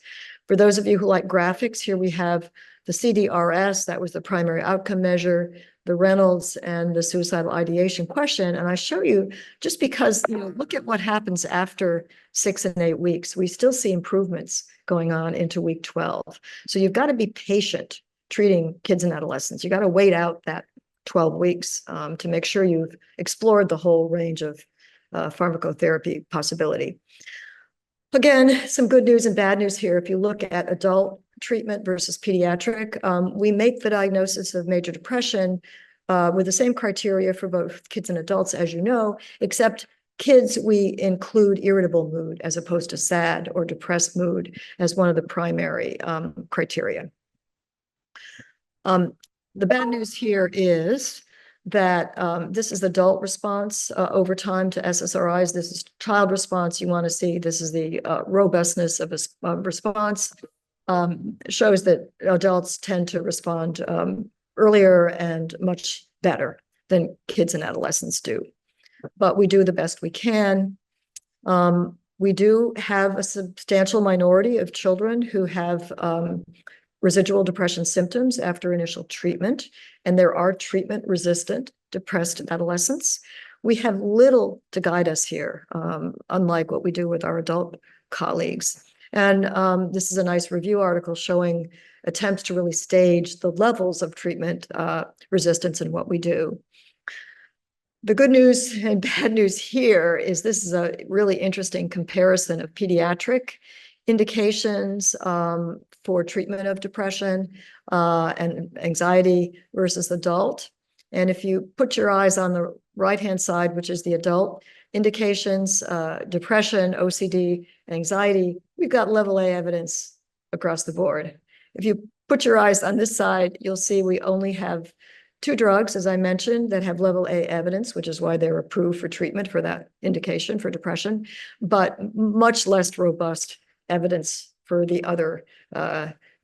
For those of you who like graphics, here we have the CDRS, that was the primary outcome measure, the Reynolds, and the suicidal ideation question. And I show you just because, look at what happens after 6 and 8 weeks. We still see improvements going on into week 12. So you've got to be patient treating kids and adolescents. You got to wait out that 12 weeks to make sure you've explored the whole range of pharmacotherapy possibility. Again, some good news and bad news here. If you look at adult treatment versus pediatric, we make the diagnosis of major depression with the same criteria for both kids and adults, as you know, except kids, we include irritable mood as opposed to sad or depressed mood as one of the primary criteria. The bad news here is that this is the adult response over time to SSRIs. This is child response. You want to see this is the robustness of a response. Shows that adults tend to respond earlier and much better than kids and adolescents do. But we do the best we can. We do have a substantial minority of children who have residual depression symptoms after initial treatment, and there are treatment-resistant depressed adolescents. We have little to guide us here, unlike what we do with our adult colleagues. And this is a nice review article showing attempts to really stage the levels of treatment resistance in what we do. The good news and bad news here is this is a really interesting comparison of pediatric indications for treatment of depression and anxiety versus adult. And if you put your eyes on the right-hand side, which is the adult indications, depression, OCD, anxiety, we've got level A evidence across the board. If you put your eyes on this side, you'll see we only have 2 drugs, as I mentioned, that have level A evidence, which is why they're approved for treatment for that indication for depression, but much less robust evidence for the other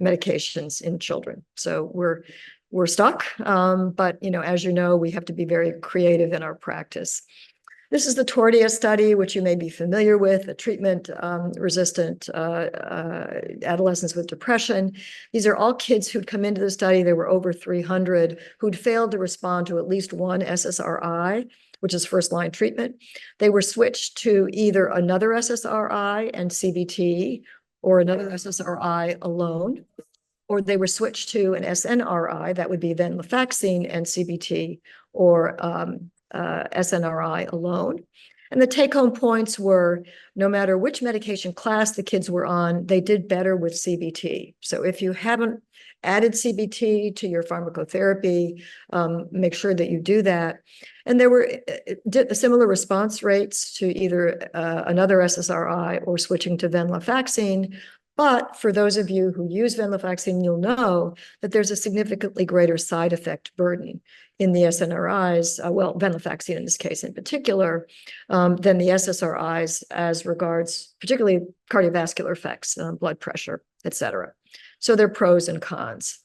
medications in children. So we're stuck, but as you know, we have to be very creative in our practice. This is the Tourette study, which you may be familiar with, a treatment-resistant adolescents with depression. These are all kids who'd come into the study. There were over 300 who'd failed to respond to at least one SSRI, which is first-line treatment. They were switched to either another SSRI and CBT or another SSRI alone, or they were switched to an SNRI, that would be then venlafaxine and CBT, or SNRI alone. And the take-home points were, no matter which medication class the kids were on, they did better with CBT. So if you haven't added CBT to your pharmacotherapy, make sure that you do that. And there were similar response rates to either another SSRI or switching to venlafaxine. But for those of you who use venlafaxine, you'll know that there's a significantly greater side effect burden in the SNRIs, well, venlafaxine in this case in particular, than the SSRIs as regards particularly cardiovascular effects, blood pressure, et cetera. So there are pros and cons.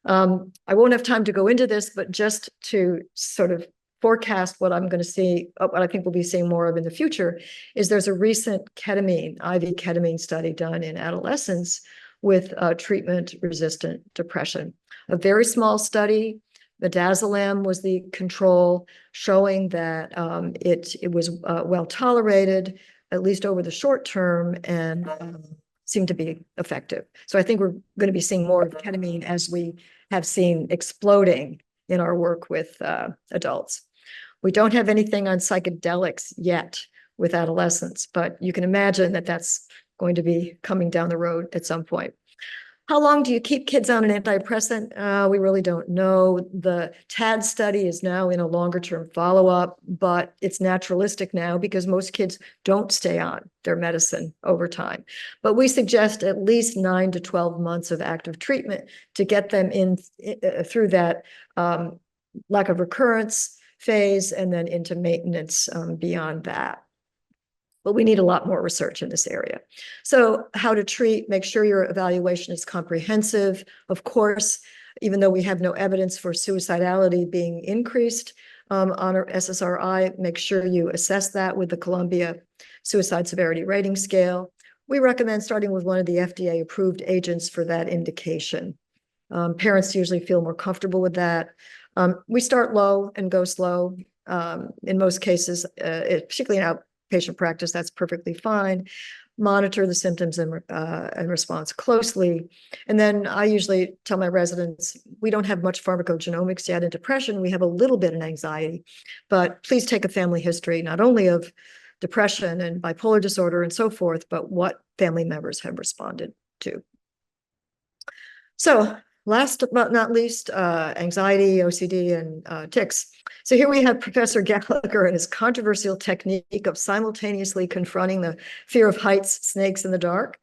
I won't have time to go into this, but just to sort of forecast what I'm going to see, what I think we'll be seeing more of in the future, is there's a recent ketamine, IV ketamine study done in adolescents with treatment-resistant depression. A very small study. Midazolam was the control, showing that it was well tolerated, at least over the short term, and seemed to be effective. So I think we're going to be seeing more of ketamine as we have seen exploding in our work with adults. We don't have anything on psychedelics yet with adolescents, but you can imagine that that's going to be coming down the road at some point. How long do you keep kids on an antidepressant? We really don't know. The TAD study is now in a longer term follow-up, but it's naturalistic now because most kids don't stay on their medicine over time. But we suggest at least 9 to 12 months of active treatment to get them in through that lack of recurrence phase and then into maintenance beyond that. But we need a lot more research in this area. So how to treat, make sure your evaluation is comprehensive. Of course, even though we have no evidence for suicidality being increased on our SSRI, make sure you assess that with the Columbia Suicide Severity Rating Scale. We recommend starting with one of the FDA-approved agents for that indication. Parents usually feel more comfortable with that. We start low and go slow. In most cases, particularly in outpatient practice, that's perfectly fine. Monitor the symptoms and response closely. And then I usually tell my residents, we don't have much pharmacogenomics yet in depression. We have a little bit in anxiety, but please take a family history, not only of depression and bipolar disorder and so forth, but what family members have responded to. So last but not least, anxiety, OCD, and tics. So here we have Professor Gallagher and his controversial technique of simultaneously confronting the fear of heights, snakes in the dark.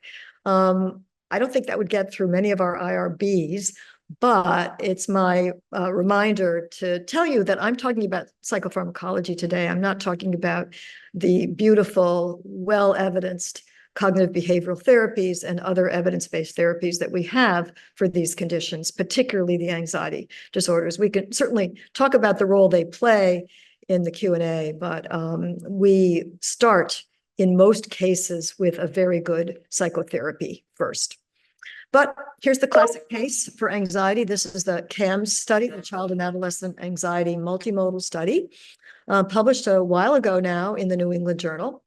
I don't think that would get through many of our IRBs, but it's my reminder to tell you that I'm talking about psychopharmacology today. I'm not talking about the beautiful, well-evidenced cognitive behavioral therapies and other evidence-based therapies that we have for these conditions, particularly the anxiety disorders. We can certainly talk about the role they play in the Q&A, but we start in most cases with a very good psychotherapy first. But here's the classic case for anxiety. This is the CAMS study, the Child and Adolescent Anxiety Multimodal Study, published a while ago now in the New England Journal.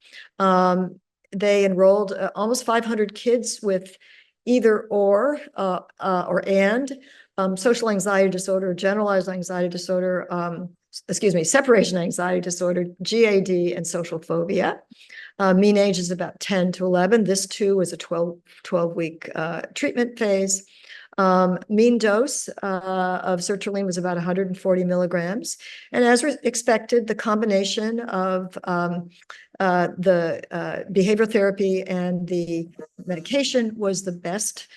They enrolled almost 500 kids with either or social anxiety disorder, generalized anxiety disorder, separation anxiety disorder, GAD, and social phobia. Mean age is about 10 to 11. This too was a 12-week treatment phase. Mean dose of sertraline was about 140 milligrams. And as expected, the combination of the behavioral therapy and the medication was the best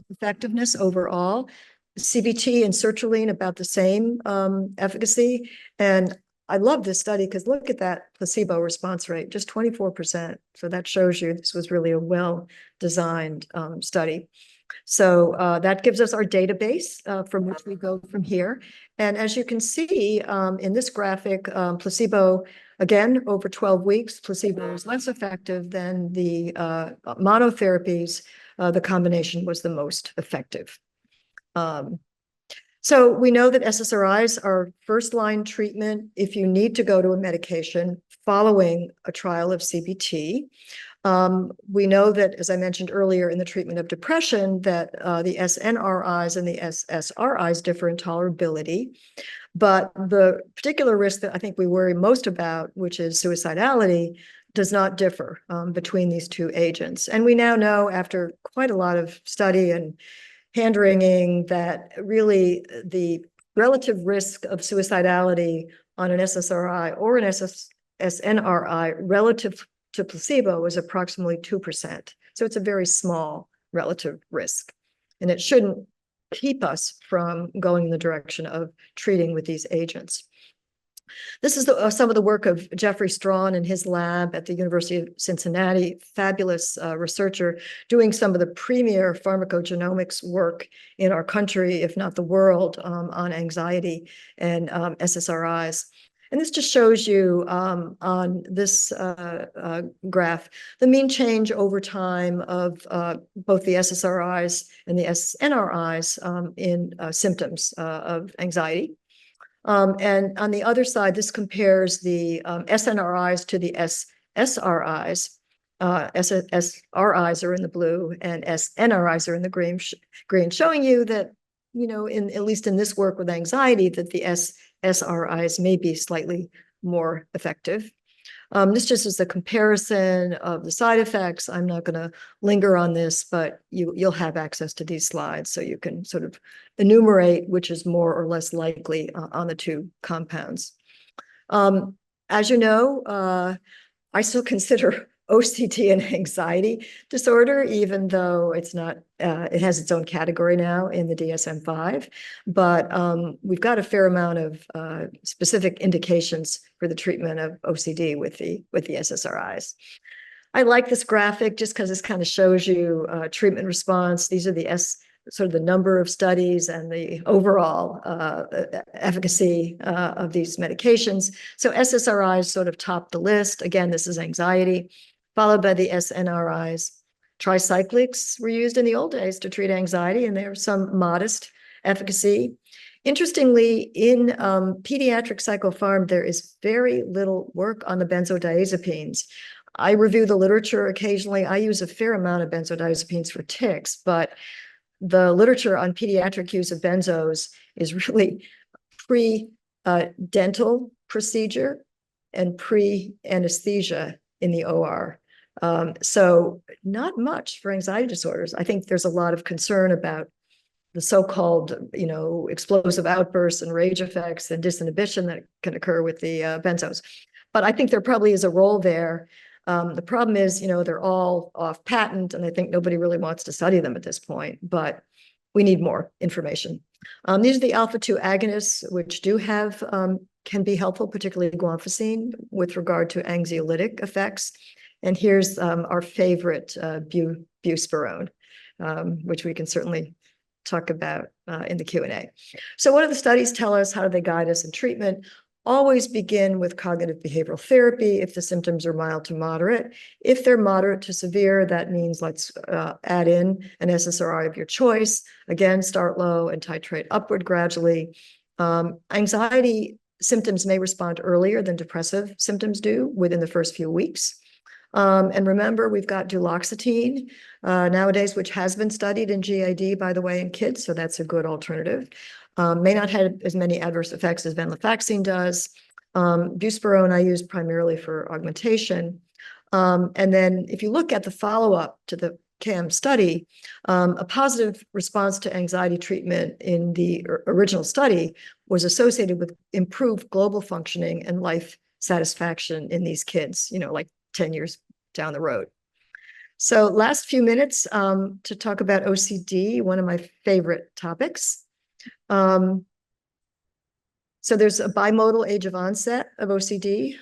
effectiveness overall. CBT and sertraline about the same efficacy. And I love this study because look at that placebo response rate, just 24%. So that shows you this was really a well-designed study. So that gives us our database from which we go from here. And as you can see in this graphic, placebo, again, over 12 weeks, placebo was less effective than the monotherapies. The combination was the most effective. So we know that SSRIs are first-line treatment if you need to go to a medication following a trial of CBT. We know that, as I mentioned earlier, in the treatment of depression, that the SNRIs and the SSRIs differ in tolerability. But the particular risk that I think we worry most about, which is suicidality, does not differ between these two agents. And we now know, after quite a lot of study and hand-wringing, that really the relative risk of suicidality on an SSRI or an SNRI relative to placebo is approximately 2%. So it's a very small relative risk. And it shouldn't keep us from going in the direction of treating with these agents. This is some of the work of Jeffrey Strawn in his lab at the University of Cincinnati, fabulous researcher doing some of the premier pharmacogenomics work in our country, if not the world, on anxiety and SSRIs. And this just shows you on this graph, the mean change over time of both the SSRIs and the SNRIs in symptoms of anxiety. And on the other side, this compares the SNRIs to the SSRIs. SSRIs are in the blue and SNRIs are in the green, showing you that, you know, at least in this work with anxiety, that the SSRIs may be slightly more effective. This just is a comparison of the side effects. I'm not going to linger on this, but you'll have access to these slides so you can sort of enumerate which is more or less likely on the two compounds. As you know, I still consider OCD an anxiety disorder, even though it's not, it has its own category now in the DSM-5, but we've got a fair amount of specific indications for the treatment of OCD with the SSRIs. I like this graphic just because this kind of shows you treatment response. These are the sort of the number of studies and the overall efficacy of these medications. So SSRIs sort of top the list. Again, this is anxiety, followed by the SNRIs. Tricyclics were used in the old days to treat anxiety, and there was some modest efficacy. Interestingly, in pediatric psychopharm, there is very little work on the benzodiazepines. I review the literature occasionally. I use a fair amount of benzodiazepines for tics, but the literature on pediatric use of benzos is really pre-dental procedure and pre-anesthesia in the OR. So not much for anxiety disorders. I think there's a lot of concern about the so-called, you know, explosive outbursts and rage effects and disinhibition that can occur with the benzos. But I think there probably is a role there. The problem is, you know, they're all off patent, and I think nobody really wants to study them at this point, but we need more information. These are the alpha-2 agonists, which do have, can be helpful, particularly guanfacine, with regard to anxiolytic effects. And here's our favorite buspirone, which we can certainly talk about in the Q&A. So what do the studies tell us? How do they guide us in treatment? Always begin with cognitive behavioral therapy if the symptoms are mild to moderate. If they're moderate to severe, that means let's add in an SSRI of your choice. Again, start low and titrate upward gradually. Anxiety symptoms may respond earlier than depressive symptoms do within the first few weeks. And remember, we've got duloxetine nowadays, which has been studied in GAD, by the way, in kids, so that's a good alternative. May not have as many adverse effects as venlafaxine does. Buspirone I use primarily for augmentation. And then if you look at the follow-up to the CAM study, a positive response to anxiety treatment in the original study was associated with improved global functioning and life satisfaction in these kids, you know, like 10 years down the road. So last few minutes to talk about OCD, one of my favorite topics. So there's a bimodal age of onset of OCD.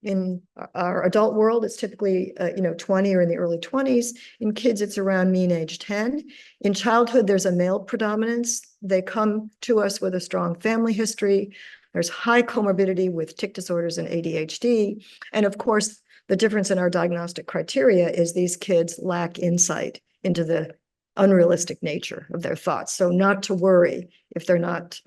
In our adult world, it's typically, 20 or in the early 20s. In kids, it's around mean age 10. In childhood, there's a male predominance. They come to us with a strong family history. There's high comorbidity with tic disorders and ADHD. And of course, the difference in our diagnostic criteria is these kids lack insight into the unrealistic nature of their thoughts. So not to worry if they're not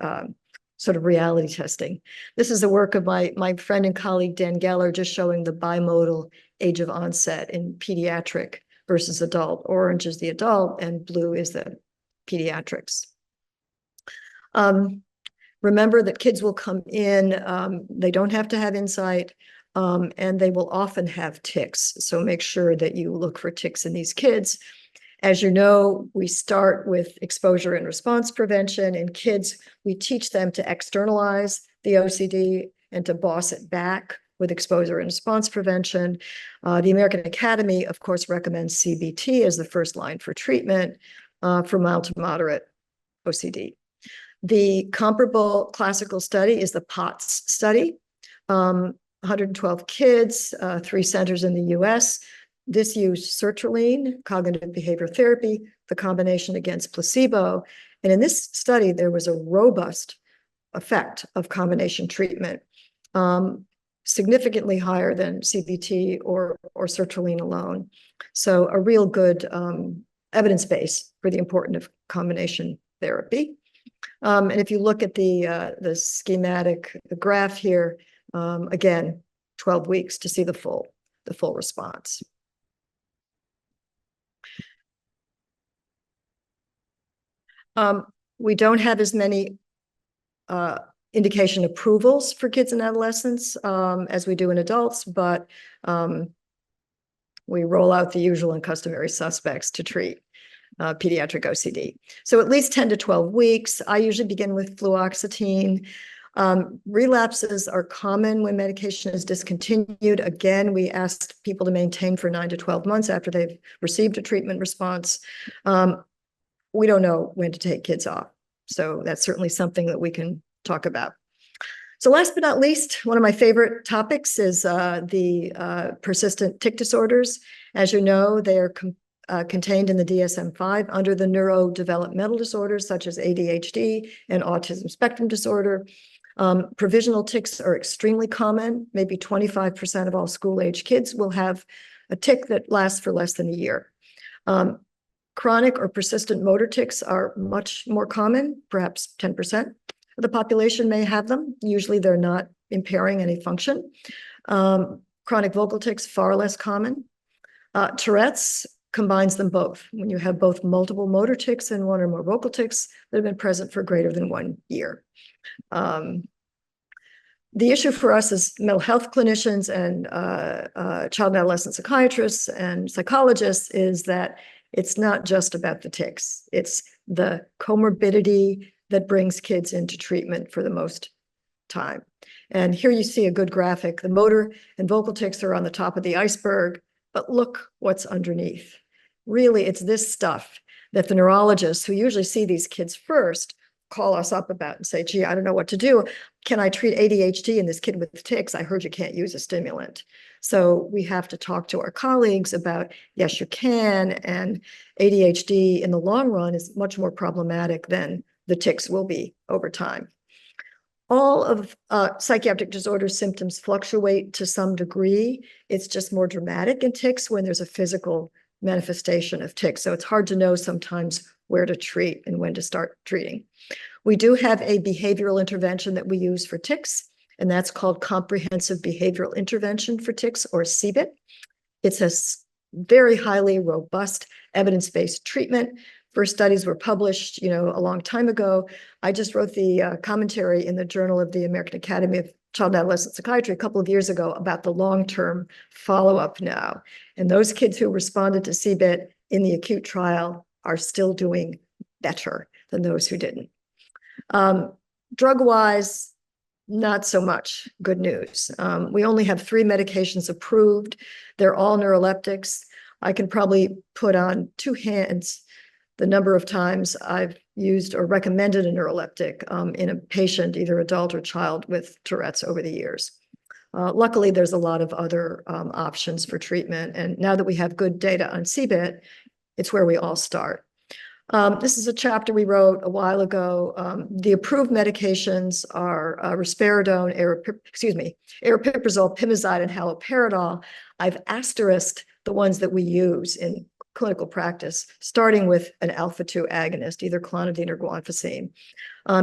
sort of reality testing. This is the work of my friend and colleague, Dan Geller, just showing the bimodal age of onset in pediatric versus adult. Orange is the adult and blue is the pediatrics. Remember that kids will come in, they don't have to have insight, and they will often have tics. So make sure that you look for tics in these kids. As you know, we start with exposure and response prevention. In kids, we teach them to externalize the OCD and to boss it back with exposure and response prevention. The American Academy, of course, recommends CBT as the first line for treatment for mild to moderate OCD. The comparable classical study is the POTS study. 112 kids, 3 centers in the US. This used sertraline, cognitive behavioral therapy, the combination against placebo. And in this study, there was a robust effect of combination treatment, significantly higher than CBT or sertraline alone. So a real good evidence base for the importance of combination therapy. And if you look at the schematic, the graph here, again, 12 weeks to see the full response. We don't have as many indication approvals for kids and adolescents as we do in adults, but we roll out the usual and customary suspects to treat pediatric OCD. So at least 10 to 12 weeks. I usually begin with fluoxetine. Relapses are common when medication is discontinued. Again, we ask people to maintain for 9 to 12 months after they've received a treatment response. We don't know when to take kids off. So that's certainly something that we can talk about. So last but not least, one of my favorite topics is the persistent tic disorders. As you know, they are contained in the DSM-5 under the neurodevelopmental disorders such as ADHD and autism spectrum disorder. Provisional tics are extremely common. Maybe 25% of all school-age kids will have a tic that lasts for less than a year. Chronic or persistent motor tics are much more common, perhaps 10% of the population may have them. Usually they're not impairing any function. Chronic vocal tics, far less common. Tourette's combines them both. When you have both multiple motor tics and one or more vocal tics that have been present for greater than 1 year. The issue for us as mental health clinicians and child and adolescent psychiatrists and psychologists is that it's not just about the tics. It's the comorbidity that brings kids into treatment for the most time. And here you see a good graphic. The motor and vocal tics are on the top of the iceberg, but look what's underneath. Really, it's this stuff that the neurologists who usually see these kids first call us up about and say, gee, I don't know what to do. Can I treat ADHD in this kid with tics? I heard you can't use a stimulant. So we have to talk to our colleagues about, yes, you can. And ADHD in the long run is much more problematic than the tics will be over time. All of psychiatric disorder symptoms fluctuate to some degree. It's just more dramatic in tics when there's a physical manifestation of tics. So it's hard to know sometimes where to treat and when to start treating. We do have a behavioral intervention that we use for tics, and that's called Comprehensive Behavioral Intervention for Tics, or CBIT. It's a very highly robust evidence-based treatment. First studies were published, a long time ago. I just wrote the commentary in the Journal of the American Academy of Child and Adolescent Psychiatry a couple of years ago about the long-term follow-up now. And those kids who responded to CBIT in the acute trial are still doing better than those who didn't. Drug-wise, not so much good news. We only have 3 medications approved. They're all neuroleptics. I can probably put on 2 hands the number of times I've used or recommended a neuroleptic in a patient, either adult or child, with Tourette's over the years. Luckily, there's a lot of other options for treatment. And now that we have good data on CBIT, it's where we all start. This is a chapter we wrote a while ago. The approved medications are risperidone, aripiprazole, pimozide, and haloperidol. I've asterisked the ones that we use in clinical practice, starting with an alpha-2 agonist, either clonidine or guanfacine.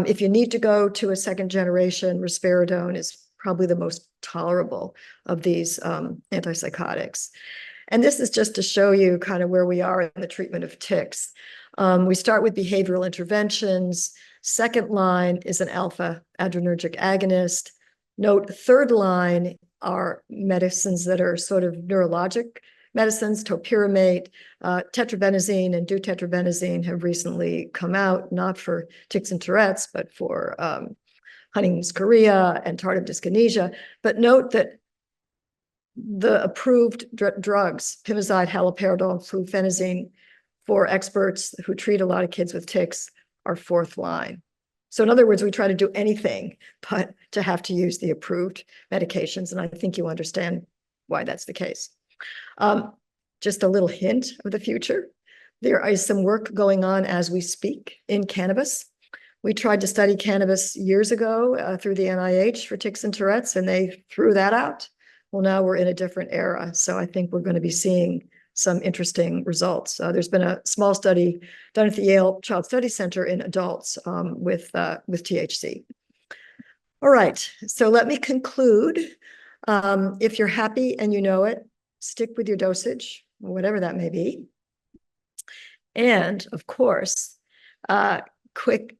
If you need to go to a second generation, risperidone is probably the most tolerable of these antipsychotics. And this is just to show you kind of where we are in the treatment of tics. We start with behavioral interventions. Second line is an alpha adrenergic agonist. Note, third line are medicines that are sort of neurologic medicines. Topiramate, tetrabenazine, and deutetrabenazine have recently come out, not for tics and Tourette's, but for Huntington's chorea and tardive dyskinesia. But note that the approved drugs, pimozide, haloperidol, fluphenazine, for experts who treat a lot of kids with tics, are fourth line. So in other words, we try to do anything but to have to use the approved medications. And I think you understand why that's the case. Just a little hint of the future. There is some work going on as we speak in cannabis. We tried to study cannabis years ago through the NIH for tics and Tourette's, and they threw that out. Well, now we're in a different era. So I think we're going to be seeing some interesting results. There's been a small study done at the Yale Child Study Center in adults with THC. All right, so let me conclude. If you're happy and you know it, stick with your dosage, whatever that may be. And of course, quit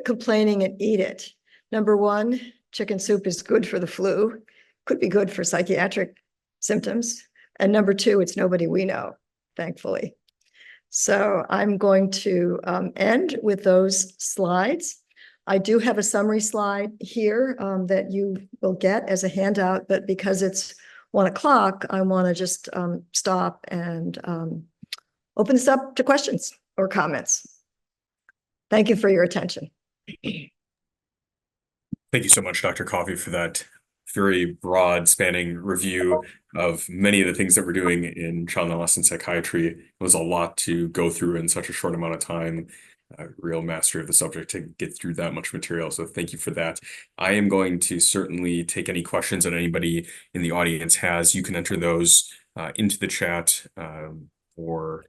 complaining and eat it. Number one, chicken soup is good for the flu, could be good for psychiatric symptoms. And number two, it's nobody we know, thankfully. So I'm going to end with those slides. I do have a summary slide here that you will get as a handout, but because it's 1 o'clock, I want to just stop and open this up to questions or comments. Thank you for your attention. Thank you so much, Dr. Coffey, for that very broad spanning review of many of the things that we're doing in child and adolescent psychiatry. It was a lot to go through in such a short amount of time, real mastery of the subject to get through that much material. So thank you for that. I am going to certainly take any questions that anybody in the audience has. You can enter those into the chat or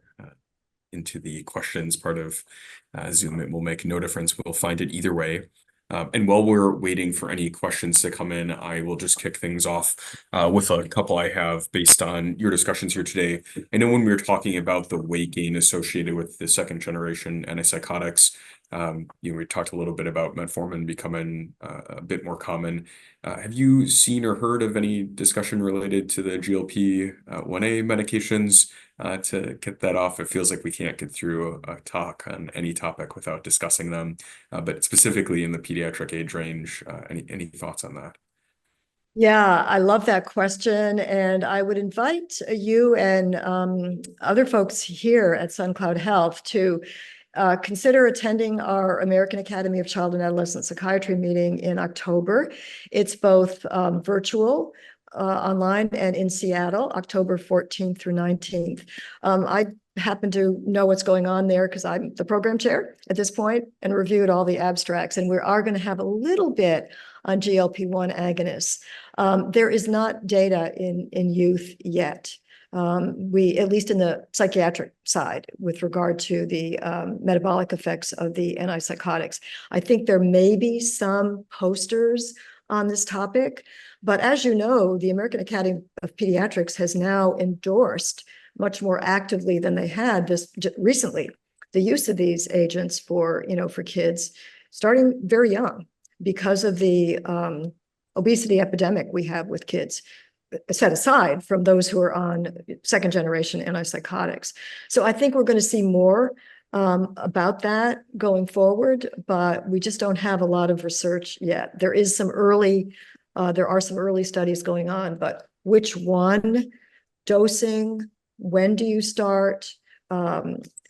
into the questions part of Zoom. It will make no difference. We'll find it either way. And while we're waiting for any questions to come in, I will just kick things off with a couple I have based on your discussions here today. I know when we were talking about the weight gain associated with the second generation antipsychotics, we talked a little bit about metformin becoming a bit more common. Have you seen or heard of any discussion related to the GLP-1A medications to get that off? It feels like we can't get through a talk on any topic without discussing them, but specifically in the pediatric age range, any thoughts on that? Yeah, I love that question. And I would invite you and other folks here at Suncloud Health to consider attending our American Academy of Child and Adolescent Psychiatry meeting in October. It's both virtual, online, and in Seattle, October 14th through 19th. I happen to know what's going on there because I'm the program chair at this point and reviewed all the abstracts. And we are going to have a little bit on GLP-1 agonists. There is not data in youth yet. At least in the psychiatric side, with regard to the metabolic effects of the antipsychotics. I think there may be some posters on this topic, but as you know, the American Academy of Pediatrics has now endorsed much more actively than they had recently the use of these agents for kids starting very young because of the obesity epidemic we have with kids, set aside from those who are on second generation antipsychotics. So I think we're going to see more about that going forward, but we just don't have a lot of research yet. There are some early studies going on, but which one, dosing, when do you start,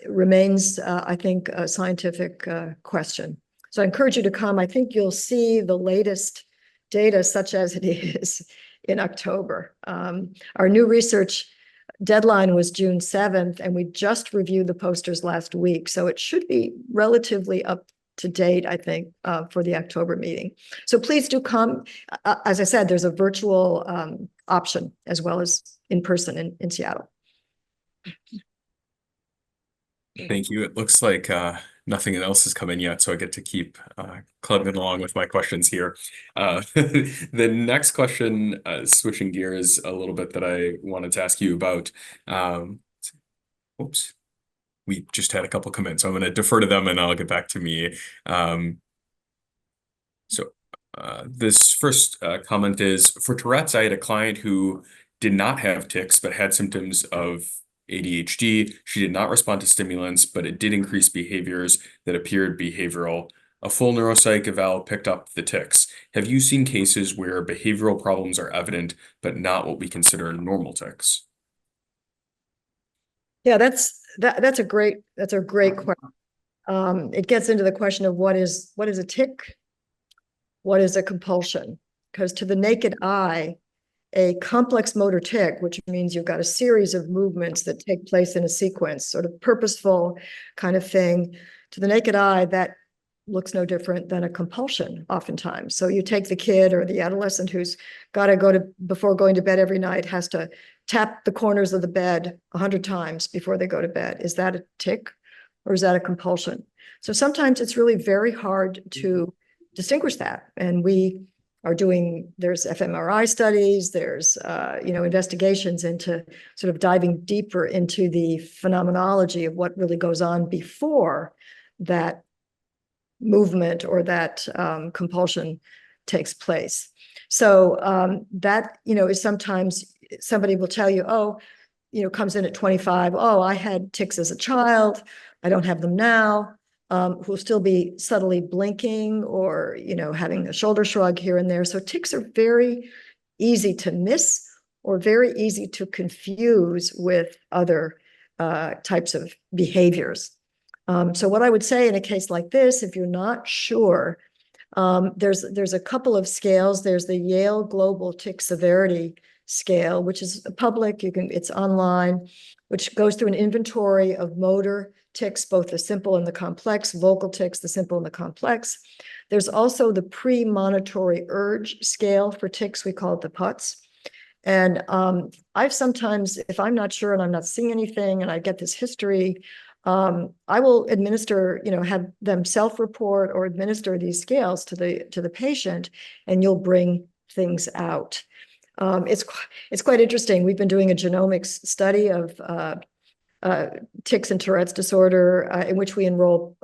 remains, I think, a scientific question. So I encourage you to come. I think you'll see the latest data, such as it is, in October. Our new research deadline was June 7th, and we just reviewed the posters last week. So it should be relatively up to date, I think, for the October meeting. So please do come. As I said, there's a virtual option as well as in person in Seattle. Thank you. It looks like nothing else has come in yet, so I get to keep clubbing along with my questions here. The next question, switching gears a little bit, that I wanted to ask you about. Oops, we just had a couple come in, so I'm going to defer to them and I'll get back to me. This first comment is, for Tourette's, I had a client who did not have tics but had symptoms of ADHD. She did not respond to stimulants, but it did increase behaviors that appeared behavioral. a full neuropsych eval picked up the tics. Have you seen cases where behavioral problems are evident, but not what we consider normal tics? Yeah, that's a great question. It gets into the question of what is a tic, what is a compulsion? Because to the naked eye, a complex motor tic, which means you've got a series of movements that take place in a sequence, sort of purposeful kind of thing. To the naked eye, that looks no different than a compulsion oftentimes. So you take the kid or the adolescent who's got to before going to bed every night, has to tap the corners of the bed 100 times before they go to bed. Is that a tic or is that a compulsion? So sometimes it's really very hard to distinguish that. And we are there's fMRI studies, there's, investigations into sort of diving deeper into the phenomenology of what really goes on before that movement or that compulsion takes place. So that, is sometimes somebody will tell you, comes in at 25, I had tics as a child, I don't have them now. Who'll still be subtly blinking or, having a shoulder shrug here and there. So tics are very easy to miss or very easy to confuse with other types of behaviors. So what I would say in a case like this, if you're not sure, there's a couple of scales. There's the Yale Global Tic Severity Scale, which is public. It's online, which goes through an inventory of motor tics, both the simple and the complex, vocal tics, the simple and the complex. There's also the premonitory urge scale for tics. We call it the PUTS. And I've sometimes, if I'm not sure and I'm not seeing anything and I get this history, I will administer, have them self-report or administer these scales to the patient, and you'll bring things out. It's quite interesting. We've been doing a genomics study of tics and Tourette's disorder, in which we enroll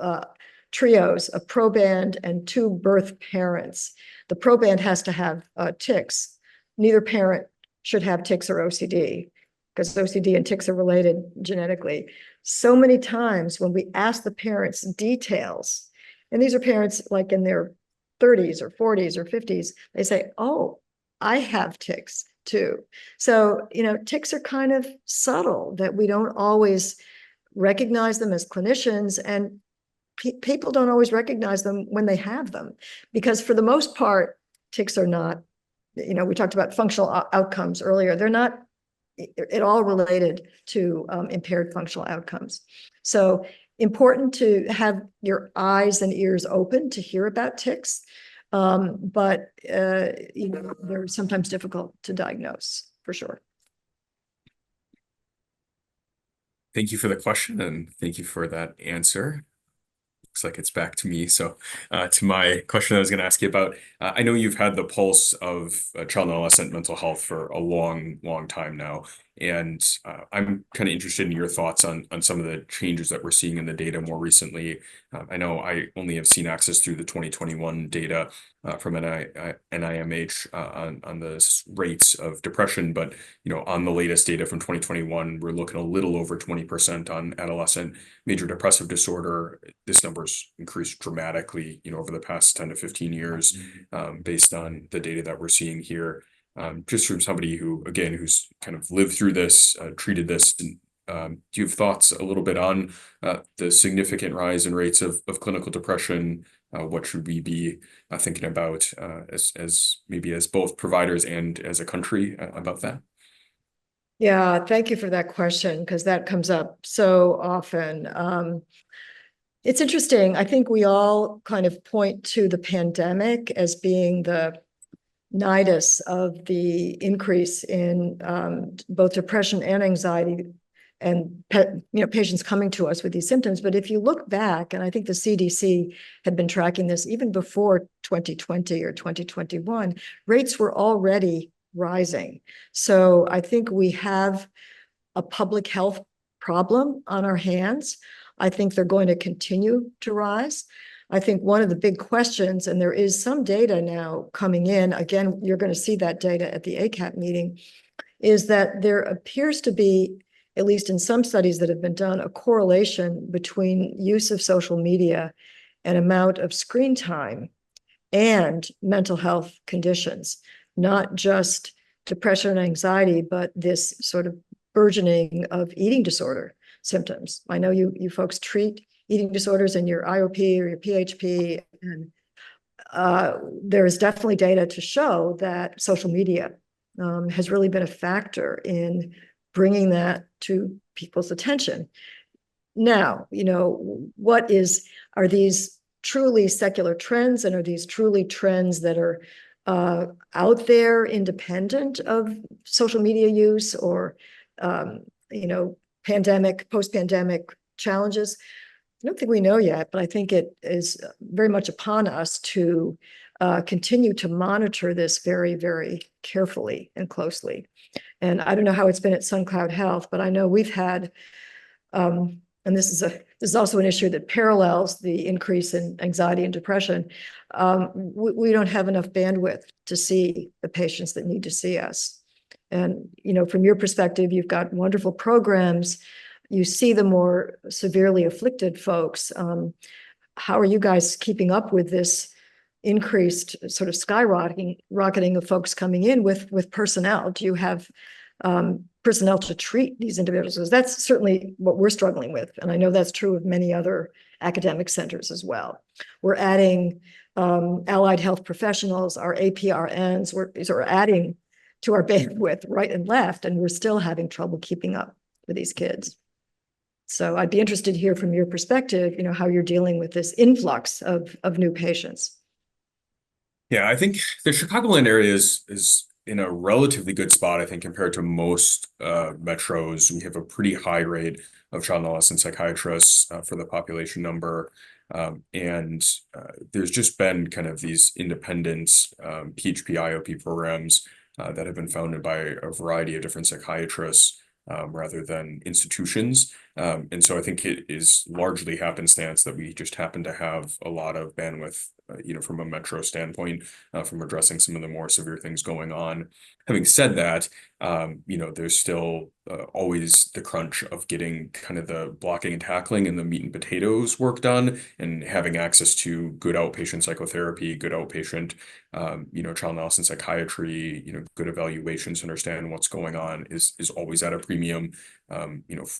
trios, a proband and 2 birth parents. The proband has to have tics. Neither parent should have tics or OCD, because OCD and tics are related genetically. So many times when we ask the parents details, and these are parents like in their 30s or 40s or 50s, they say, I have tics too. So, tics are kind of subtle, that we don't always recognize them as clinicians, and people don't always recognize them when they have them, because for the most part, tics are not, we talked about functional outcomes earlier. They're not at all related to impaired functional outcomes. So important to have your eyes and ears open to hear about tics. But they're sometimes difficult to diagnose, for sure. Thank you for the question, and thank you for that answer. Looks like it's back to me. So to my question I was going to ask you about, I know you've had the pulse of child and adolescent mental health for a long, long time now. And I'm kind of interested in your thoughts on some of the changes that we're seeing in the data more recently. I know I only have seen access through the 2021 data from NIMH on the rates of depression, but on the latest data from 2021, we're looking a little over 20% on adolescent major depressive disorder. This number's increased dramatically, over the past 10 to 15 years, based on the data that we're seeing here. Just from somebody who's kind of lived through this, treated this, do you have thoughts a little bit on the significant rise in rates of clinical depression? What should we be thinking about as maybe as both providers and as a country about that? Yeah, thank you for that question, because that comes up so often. It's interesting. I think we all kind of point to the pandemic as being the nidus of the increase in both depression and anxiety, and patients coming to us with these symptoms. But if you look back, and I think the CDC had been tracking this even before 2020 or 2021, rates were already rising. So I think we have a public health problem on our hands. I think they're going to continue to rise. I think one of the big questions, and there is some data now coming in, again, you're going to see that data at the ACAP meeting, is that there appears to be, at least in some studies that have been done, a correlation between use of social media and amount of screen time and mental health conditions, not just depression and anxiety, but this sort of burgeoning of eating disorder symptoms. I know you folks treat eating disorders in your IOP or your PHP, and there is definitely data to show that social media has really been a factor in bringing that to people's attention. Now, are these truly secular trends, and are these truly trends that are out there independent of social media use or, pandemic, post-pandemic challenges? I don't think we know yet, but I think it is very much upon us to continue to monitor this very, very carefully and closely. And I don't know how it's been at Suncloud Health, but I know we've had, and this is also an issue that parallels the increase in anxiety and depression. We don't have enough bandwidth to see the patients that need to see us. And, from your perspective, you've got wonderful programs. You see the more severely afflicted folks. How are you guys keeping up with this increased sort of rocketing of folks coming in with personnel? Do you have personnel to treat these individuals? Because that's certainly what we're struggling with. And I know that's true of many other academic centers as well. We're adding allied health professionals, our APRNs, we're adding to our bandwidth right and left, and we're still having trouble keeping up with these kids. So I'd be interested to hear from your perspective, how you're dealing with this influx of new patients. Yeah, I think the Chicagoland area is in a relatively good spot, I think, compared to most metros. We have a pretty high rate of child and adolescent psychiatrists for the population number. And there's just been kind of these independent PHP IOP programs that have been founded by a variety of different psychiatrists rather than institutions. And so I think it is largely happenstance that we just happen to have a lot of bandwidth, from a metro standpoint, from addressing some of the more severe things going on. Having said that, there's still always the crunch of getting kind of the blocking and tackling and the meat and potatoes work done, and having access to good outpatient psychotherapy, good outpatient, child and adolescent psychiatry, good evaluations to understand what's going on is always at a premium.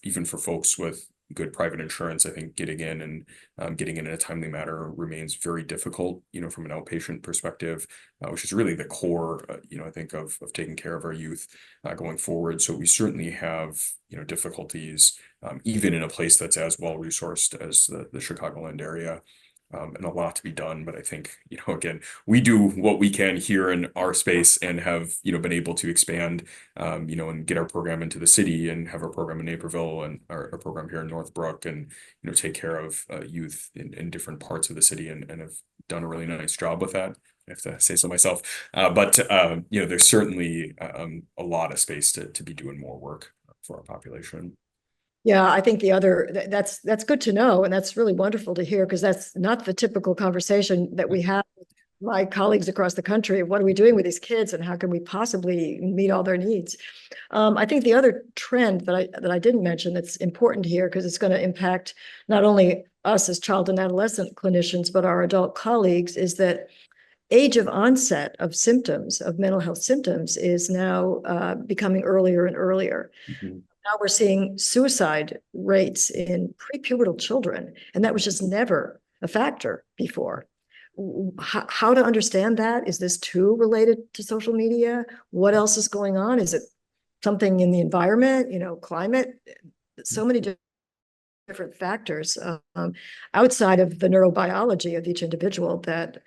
Even for folks with good private insurance, I think getting in in a timely manner remains very difficult, from an outpatient perspective, which is really the core, I think of taking care of our youth going forward. So we certainly have, difficulties, even in a place that's as well resourced as the Chicagoland area. And a lot to be done, but I think, again, we do what we can here in our space and have, been able to expand, and get our program into the city and have our program in Naperville and our program here in Northbrook, and, take care of youth in different parts of the city, and have done a really nice job with that. I have to say so myself. But there's certainly a lot of space to be doing more work for our population. Yeah, I think that's good to know. And that's really wonderful to hear, because that's not the typical conversation that we have with my colleagues across the country. What are we doing with these kids, and how can we possibly meet all their needs? I think the other trend that I didn't mention that's important here, because it's going to impact not only us as child and adolescent clinicians, but our adult colleagues, is that age of onset of symptoms, of mental health symptoms, is now becoming earlier and earlier. Mm-hmm. Now we're seeing suicide rates in prepubertal children, and that was just never a factor before. How to understand that? Is this too related to social media? What else is going on? Is it something in the environment, climate? So many different factors outside of the neurobiology of each individual that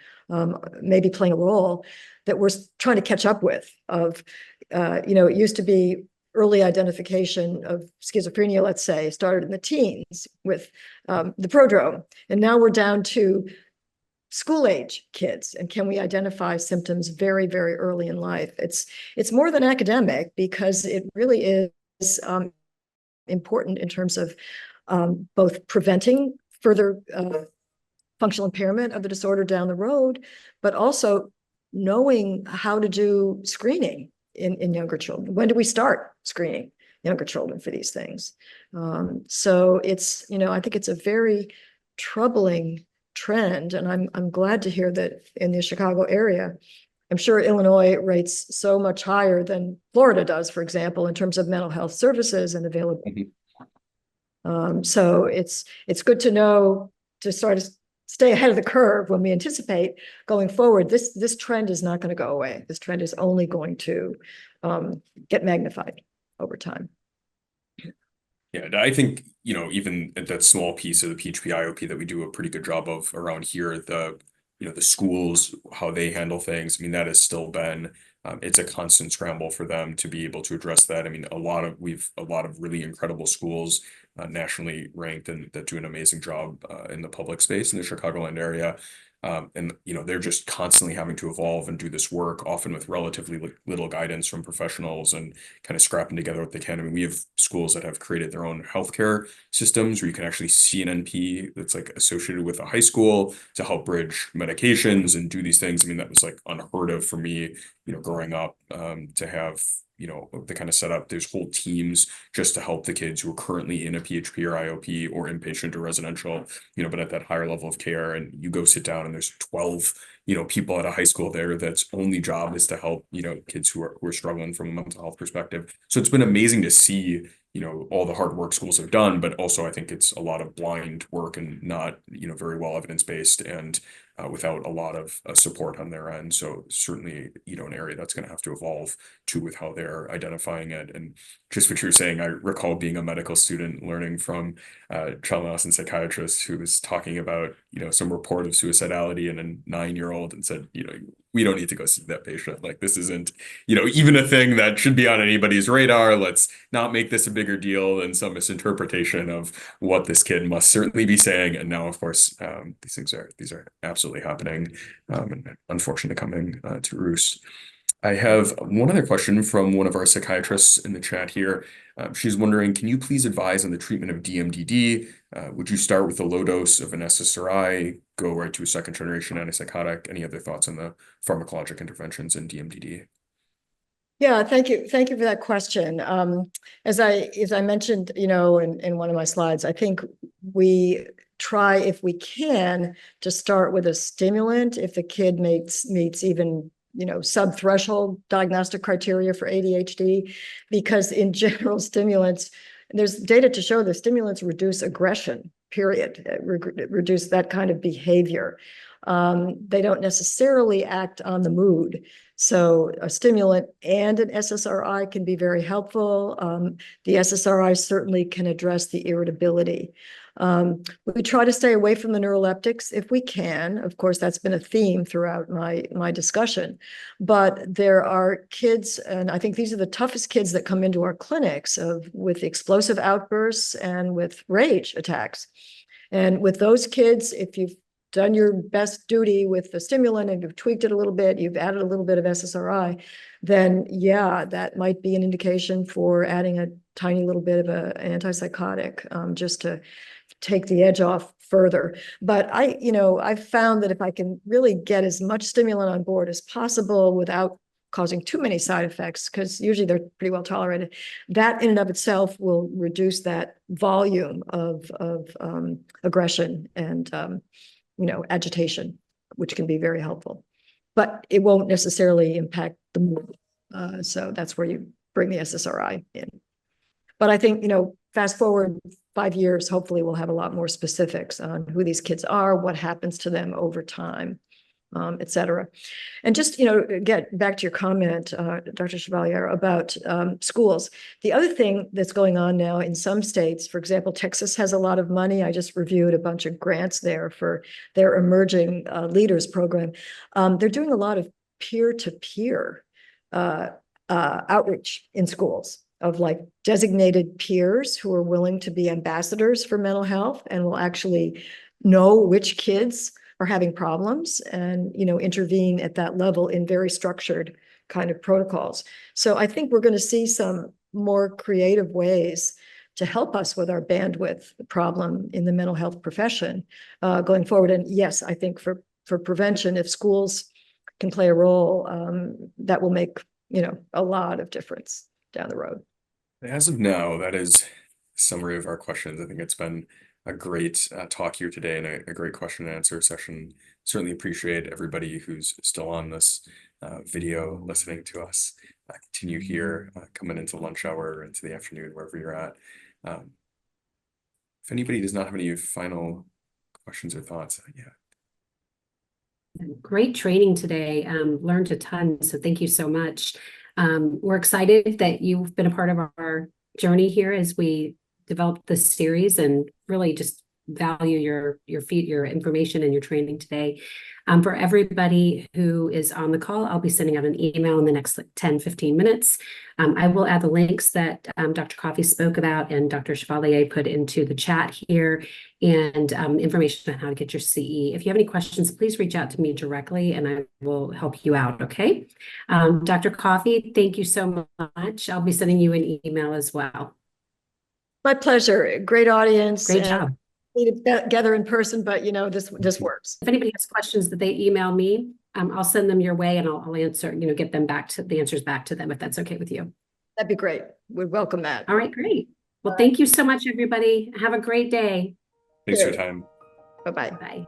may be playing a role that we're trying to catch up with. It used to be early identification of schizophrenia, let's say, started in the teens with the prodrome. And now we're down to school age kids. And can we identify symptoms very, very early in life? It's more than academic, because it really is important in terms of both preventing further functional impairment of the disorder down the road, but also knowing how to do screening in younger children. When do we start screening younger children for these things? So it's, I think it's a very troubling trend. And I'm glad to hear that in the Chicago area. I'm sure Illinois rates so much higher than Florida does, for example, in terms of mental health services and availability. So it's good to know, to sort of stay ahead of the curve when we anticipate going forward. This trend is not going to go away. This trend is only going to get magnified over time. Yeah, I think, even at that small piece of the PHP IOP that we do a pretty good job of around here, the schools, how they handle things. I mean, that has still been, it's a constant scramble for them to be able to address that. I mean, we've a lot of really incredible schools, nationally ranked, and that do an amazing job in the public space in the Chicagoland area. And they're just constantly having to evolve and do this work, often with relatively little guidance from professionals, and kind of scrapping together what they can. I mean, we have schools that have created their own healthcare systems where you can actually see an NP that's like associated with a high school to help bridge medications and do these things. I mean, that was like unheard of for me, growing up, to have the kind of setup. There's whole teams just to help the kids who are currently in a PHP or IOP or inpatient or residential, but at that higher level of care. And you go sit down and there's 12, people at a high school there that's only job is to help, kids who are struggling from a mental health perspective. So it's been amazing to see, all the hard work schools have done, but also I think it's a lot of blind work and not, very well evidence-based, and without a lot of support on their end. So certainly, an area that's going to have to evolve too with how they're identifying it. And just what you're saying, I recall being a medical student learning from a child adolescent psychiatrist who was talking about, some report of suicidality in a 9-year-old, and said, we don't need to go see that patient. Like, this isn't, even a thing that should be on anybody's radar. Let's not make this a bigger deal than some misinterpretation of what this kid must certainly be saying. And now, of course, these are absolutely happening, and unfortunately coming to roost. I have one other question from one of our psychiatrists in the chat here. She's wondering, can you please advise on the treatment of DMDD? Would you start with a low dose of an SSRI, go right to a second generation antipsychotic? Any other thoughts on the pharmacologic interventions in DMDD? Yeah, thank you. Thank you for that question. As I mentioned, in one of my slides, I think we try, if we can, to start with a stimulant if the kid meets even sub-threshold diagnostic criteria for ADHD, because in general, stimulants, there's data to show that stimulants reduce aggression, period, reduce that kind of behavior. They don't necessarily act on the mood. So a stimulant and an SSRI can be very helpful. The SSRI certainly can address the irritability. We try to stay away from the neuroleptics if we can. Of course, that's been a theme throughout my discussion. But there are kids, and I think these are the toughest kids that come into our clinics with explosive outbursts and with rage attacks. And with those kids, if you've done your best duty with the stimulant and you've tweaked it a little bit, you've added a little bit of SSRI, then yeah, that might be an indication for adding a tiny little bit of an antipsychotic, just to take the edge off further. But I've found that if I can really get as much stimulant on board as possible without causing too many side effects, because usually they're pretty well tolerated, that in and of itself will reduce that volume of aggression and agitation, which can be very helpful. But it won't necessarily impact the mood. So that's where you bring the SSRI in. But I think, fast forward 5 years, hopefully we'll have a lot more specifics on who these kids are, what happens to them over time, et cetera. And just, get back to your comment, Dr. Chevalier, about schools. The other thing that's going on now in some states, for example, Texas has a lot of money. I just reviewed a bunch of grants there for their Emerging Leaders program. They're doing a lot of peer-to-peer outreach in schools, of like designated peers who are willing to be ambassadors for mental health and will actually know which kids are having problems and, intervene at that level in very structured kind of protocols. So I think we're going to see some more creative ways to help us with our bandwidth problem in the mental health profession going forward. And yes, I think for prevention, if schools can play a role, that will make, a lot of difference down the road. As of now, that is a summary of our questions. I think it's been a great talk here today and a great question and answer session. Certainly appreciate everybody who's still on this video listening to us. Continue here, coming into lunch hour, into the afternoon, wherever you're at. If anybody does not have any final questions or thoughts, Great training today. Learned a ton, so thank you so much. We're excited that you've been a part of our journey here as we develop this series, and really just value your information and your training today. For everybody who is on the call, I'll be sending out an email in the next 10-15 minutes. I will add the links that Dr. Coffey spoke about and Dr. Chevalier put into the chat here, and information on how to get your CE. If you have any questions, please reach out to me directly and I will help you out, okay? Dr. Coffey, thank you so much. I'll be sending you an email as well. My pleasure. Great audience. Great job. Together in person, but this works. If anybody has questions that they email me, I'll send them your way and I'll answer, get them back to the answers back to them, if that's okay with you. That'd be great. We'd welcome that. All right, great. Well, thank you so much, everybody. Have a great day. thanks for your time. Bye-bye. Bye.